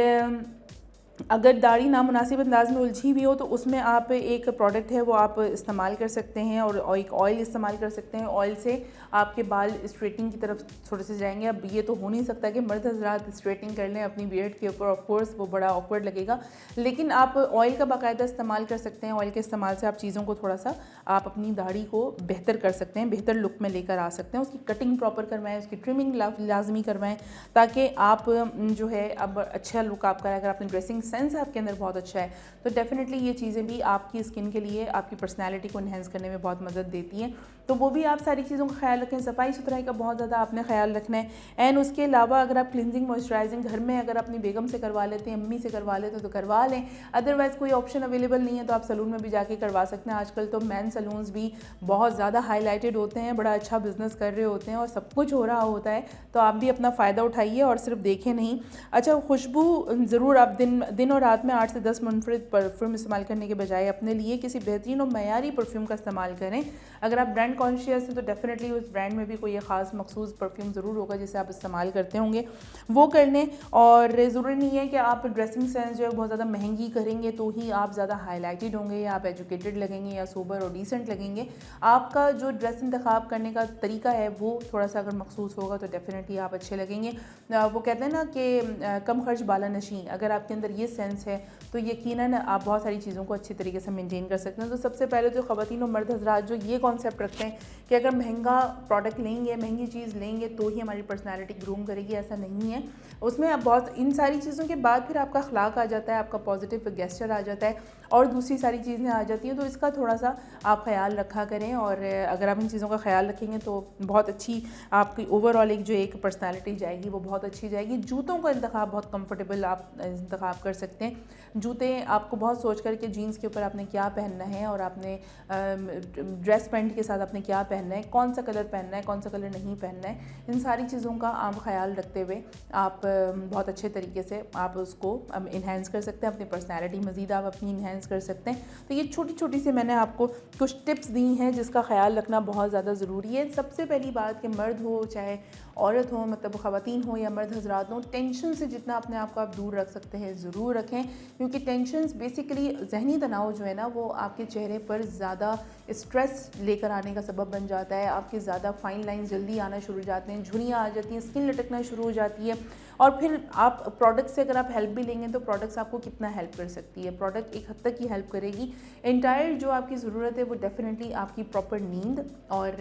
अगर दाढ़ी नामुनासिब अंदाज में उलझी हुई हो तो उसमें आप एक प्रोडक्ट है वो आप इस्तेमाल कर सकते हैं, और एक ऑयल इस्तेमाल कर सकते हैं। ऑयल से आपके बाल स्ट्रेटिंग की तरफ थोड़े से जाएंगे। अब ये तो हो नहीं सकता कि मर्द हजरात स्ट्रेटिंग कर लें अपनी बियर्ड के ऊपर, ऑफ कोर्स वो बड़ा ऑकवर्ड लगेगा। लेकिन आप ऑयल का बाकायदा इस्तेमाल कर सकते हैं। ऑयल के इस्तेमाल से आप चीज़ों को थोड़ा सा, आप अपनी दाढ़ी को बेहतर कर सकते हैं, बेहतर लुक में लेकर आ सकते हैं। उसकी कटिंग प्रॉपर करवाएं, उसकी ट्रिमिंग लाजमी करवाएं, ताकि आप जो है अब अच्छा लुक आपका, अगर आपने ड्रेसिंग सेंस आपके अंदर बहुत अच्छा है तो डेफिनेटली ये चीज़ें भी आपकी स्किन के लिए, आपकी पर्सनैलिटी को इन्हेंस करने में बहुत मदद देती हैं। तो वो भी आप सारी चीज़ों का ख्याल रखें। सफाई सुथराई का बहुत ज़्यादा आपने ख्याल रखना है। एंड उसके अलावा अगर आप क्लिनजिंग, मॉइस्चराइजिंग घर में अगर अपनी बेगम से करवा लेते हैं, अम्मी से करवा लेते हैं तो करवा लें। अदरवाइज़ कोई ऑप्शन अवेलेबल नहीं है तो आप सलून में भी जाके करवा सकते हैं। आजकल तो मैन सलून्स भी बहुत ज़्यादा हाईलाइटेड होते हैं, बड़ा अच्छा बिजनेस कर रहे होते हैं और सब कुछ हो रहा होता है। तो आप भी अपना फ़ायदा उठाइए और सिर्फ देखें नहीं। अच्छा, खुशबू ज़रूर आप दिन और रात में 8 से 10 मुनफरिद परफ्यूम इस्तेमाल करने के बजाय अपने लिए किसी बेहतरीन और मयारी परफ्यूम का इस्तेमाल करें। अगर आप ब्रांड कॉन्शियस हैं तो डेफिनेटली उस ब्रांड में भी कोई एक ख़ास मखसूस परफ्यूम ज़रूर होगा जिसे आप इस्तेमाल करते होंगे, वो कर लें। और ज़रूरी नहीं है कि आप ड्रेसिंग सेंस जो है बहुत ज़्यादा महंगी करेंगे तो ही आप ज़्यादा हाईलाइटेड होंगे या आप एजुकेटेड लगेंगे या सोबर और डिसेंट लगेंगे। आपका जो ड्रेस इंतखाब करने का तरीका है वो थोड़ा सा अगर मखसूस होगा तो डेफिनेटली आप अच्छे लगेंगे। वो कहते हैं ना कि कम खर्च बाला नशीं, अगर आपके अंदर ये सेंस है तो यकीनन आप बहुत सारी चीज़ों को अच्छे तरीके से मेंटेन कर सकते हैं। तो सबसे पहले तो ख़वातीन और मर्द हजरात जो ये कॉन्सेप्ट रखते हैं कि अगर महंगा प्रोडक्ट लेंगे, महंगी चीज़ लेंगे तो ही हमारी पर्सनालिटी ग्रूम करेगी, ऐसा नहीं है। उसमें आप बहुत इन सारी चीज़ों के बाद फिर आपका अखलाक आ जाता है, आपका पॉजिटिव गेस्चर आ जाता है और दूसरी सारी चीज़ें आ जाती हैं। तो इसका थोड़ा सा आप ख्याल रखा करें, और अगर आप इन चीज़ों का ख्याल रखेंगे तो बहुत अच्छी आपकी ओवरऑल एक जो एक पर्सनालिटी जाएगी वो बहुत अच्छी जाएगी। जूतों का इंतखाब बहुत कंफर्टेबल आप इंतखाब कर सकते हैं। जूते आपको बहुत सोच कर के जीन्स के ऊपर आपने क्या पहनना है और आपने ड्रेस पैंट के साथ आपने क्या पहनना है, कौन सा कलर पहनना है, कौन सा कलर नहीं पहनना है, इन सारी चीज़ों का आप ख्याल रखते हुए आप बहुत अच्छे तरीके से आप उसको इन्हेंस कर सकते हैं, अपनी पर्सनैलिटी मज़ीद आप अपनी इन्हेंस कर सकते हैं। तो ये छोटी छोटी सी मैंने आपको कुछ टिप्स दी हैं जिसका ख्याल रखना बहुत ज़्यादा ज़रूरी है। सबसे पहली बात कि मर्द हो चाहे औरत हो, मतलब ख़वातीन हो या मर्द हजरात हो, टेंशन से जितना अपने आप को आप दूर रख सकते हैं ज़रूर ज़रूर रखें, क्योंकि टेंशन्स बेसिकली जहनी तनाव जो है ना वो आपके चेहरे पर ज़्यादा स्ट्रेस लेकर आने का सबब बन जाता है। आपके ज़्यादा फाइन लाइंस जल्दी आना शुरू हो जाते हैं, झुर्रियाँ आ जाती हैं, स्किन लटकना शुरू हो जाती है। और फिर आप प्रोडक्ट से अगर आप हेल्प भी लेंगे तो प्रोडक्ट्स आपको कितना हेल्प कर सकती है, प्रोडक्ट एक हद तक ही हेल्प करेगी। एंटायर जो आपकी ज़रूरत है वो डेफिनेटली आपकी प्रॉपर नींद और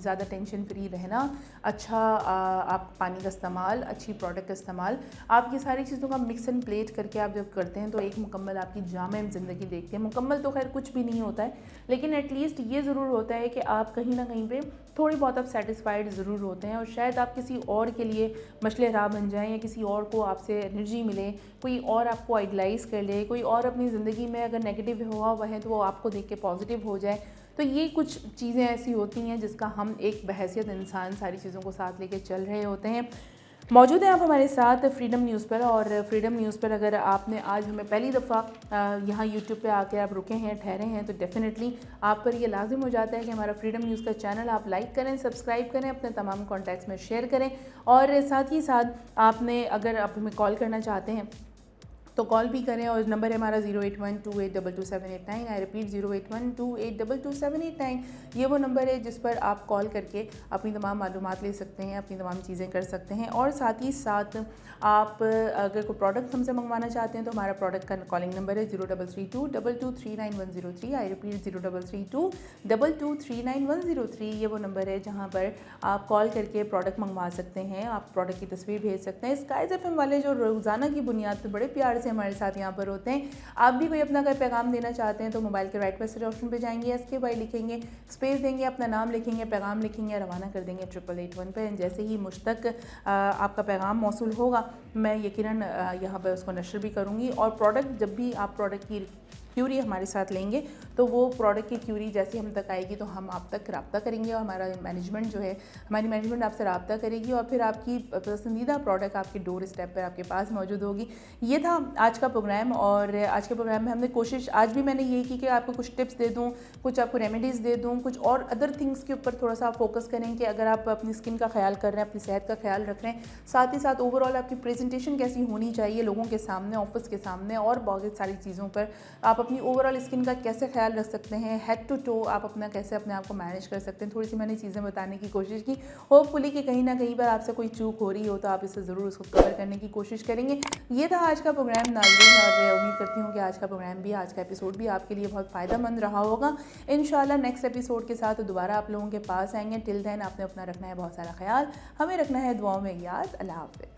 ज़्यादा टेंशन फ्री रहना, अच्छा आप पानी का इस्तेमाल, अच्छी प्रोडक्ट का इस्तेमाल, आप ये सारी चीज़ों का मिक्स एंड प्लेट करके आप जब करते हैं तो एक मुकम्मल आपकी जामे ज़िंदगी देखते हैं। मुकम्मल तो खैर कुछ भी नहीं होता है, लेकिन एटलीस्ट ये ज़रूर होता है कि आप कहीं ना कहीं पे थोड़ी बहुत आप सेटिस्फाइड ज़रूर होते हैं, और शायद आप किसी और के लिए मशले राह बन जाएं, या किसी और को आपसे एनर्जी मिले, कोई और आपको आइडलाइज़ कर ले, कोई और अपनी ज़िंदगी में अगर नेगेटिव हुआ है तो वो आपको देख के पॉजिटिव हो जाए। तो ये कुछ चीज़ें ऐसी होती हैं जिसका हम एक बहैसियत इंसान सारी चीज़ों को साथ लेके चल रहे होते हैं। मौजूद हैं आप हमारे साथ फ्रीडम न्यूज़ पर, और फ्रीडम न्यूज़ पर अगर आपने आज हमें पहली दफ़ा यहाँ यूट्यूब पे आके आप रुके हैं, ठहरे हैं, तो डेफ़िनेटली आप पर ये लाजिम हो जाता है कि हमारा फ्रीडम न्यूज़ का चैनल आप लाइक करें, सब्सक्राइब करें, अपने तमाम कॉन्टैक्ट्स में शेयर करें, और साथ ही साथ आपने अगर आप हमें कॉल करना चाहते हैं तो कॉल भी करें, और नंबर है हमारा 08128222789। I repeat 08128222789। ये वो नंबर है जिस पर आप कॉल करके अपनी तमाम मालूमात ले सकते हैं, अपनी तमाम चीज़ें कर सकते हैं। और साथ ही साथ आप अगर कोई प्रोडक्ट हमसे मंगवाना चाहते हैं तो हमारा प्रोडक्ट का कॉलिंग नंबर है 0332239103। I repeat 0332239103। ये वो नंबर है जहाँ पर आप कॉल करके प्रोडक्ट मंगवा सकते हैं, आप प्रोडक्ट की तस्वीर भेज सकते हैं। स्काइज़ एफएम वाले जो रोज़ाना की बुनियाद पर बड़े प्यार से हमारे साथ यहाँ पर होते हैं, आप भी कोई अपना कोई पैगाम देना चाहते हैं तो मोबाइल के राइट मैसेज ऑप्शन पे जाएंगे, SKY लिखेंगे, स्पेस देंगे, अपना नाम लिखेंगे, पैगाम लिखेंगे, रवाना कर देंगे 8881 पे। जैसे ही मुझ तक आपका पैगाम मौसूल होगा मैं यकीनन यहाँ पर उसको नशर भी करूँगी। और प्रोडक्ट जब भी आप प्रोडक्ट की क्यूरी हमारे साथ लेंगे तो वो प्रोडक्ट की क्यूरी जैसे हम तक आएगी तो हम आप तक रब्ता करेंगे, और हमारा मैनेजमेंट जो है, हमारी मैनेजमेंट आपसे रब्ता करेगी, और फिर आपकी पसंदीदा प्रोडक्ट आपके डोर स्टेप पर आपके पास मौजूद होगी। ये था आज का प्रोग्राम, और आज के प्रोग्राम में हमने कोशिश, आज भी मैंने यही की कि आपको कुछ टिप्स दे दूँ, कुछ आपको रेमेडीज़ दे दूँ, कुछ और अदर थिंग्स के ऊपर थोड़ा सा आप फोकस करें कि अगर आप अपनी स्किन का ख्याल कर रहे हैं, अपनी सेहत का ख्याल रख रहे हैं, साथ ही साथ ओवरऑल आपकी प्रेजेंटेशन कैसी होनी चाहिए लोगों के सामने, ऑफिस के सामने, और बहुत सारी चीज़ों पर आप अपनी ओवरऑल स्किन का कैसे ख्याल रख सकते हैं, हेड टू टो आप अपना कैसे अपने आप को मैनेज कर सकते हैं। थोड़ी सी मैंने चीज़ें बताने की कोशिश की, होपफुली कि कहीं ना कहीं पर आपसे कोई चूक हो रही हो तो आप इसे ज़रूर उसको कवर करने की कोशिश करेंगे। ये था आज का प्रोग्राम नाज़रीन, और उम्मीद करती हूँ कि आज का प्रोग्राम भी, आज का एपिसोड भी आपके लिए बहुत फ़ायदेमंद रहा होगा। इंशाल्लाह नेक्स्ट एपिसोड के साथ दोबारा आप लोगों के पास आएंगे। टिल देन आपने अपना रखना है बहुत सारा ख्याल, हमें रखना है दुआओं में याद। अल्लाह हाफ़िज़।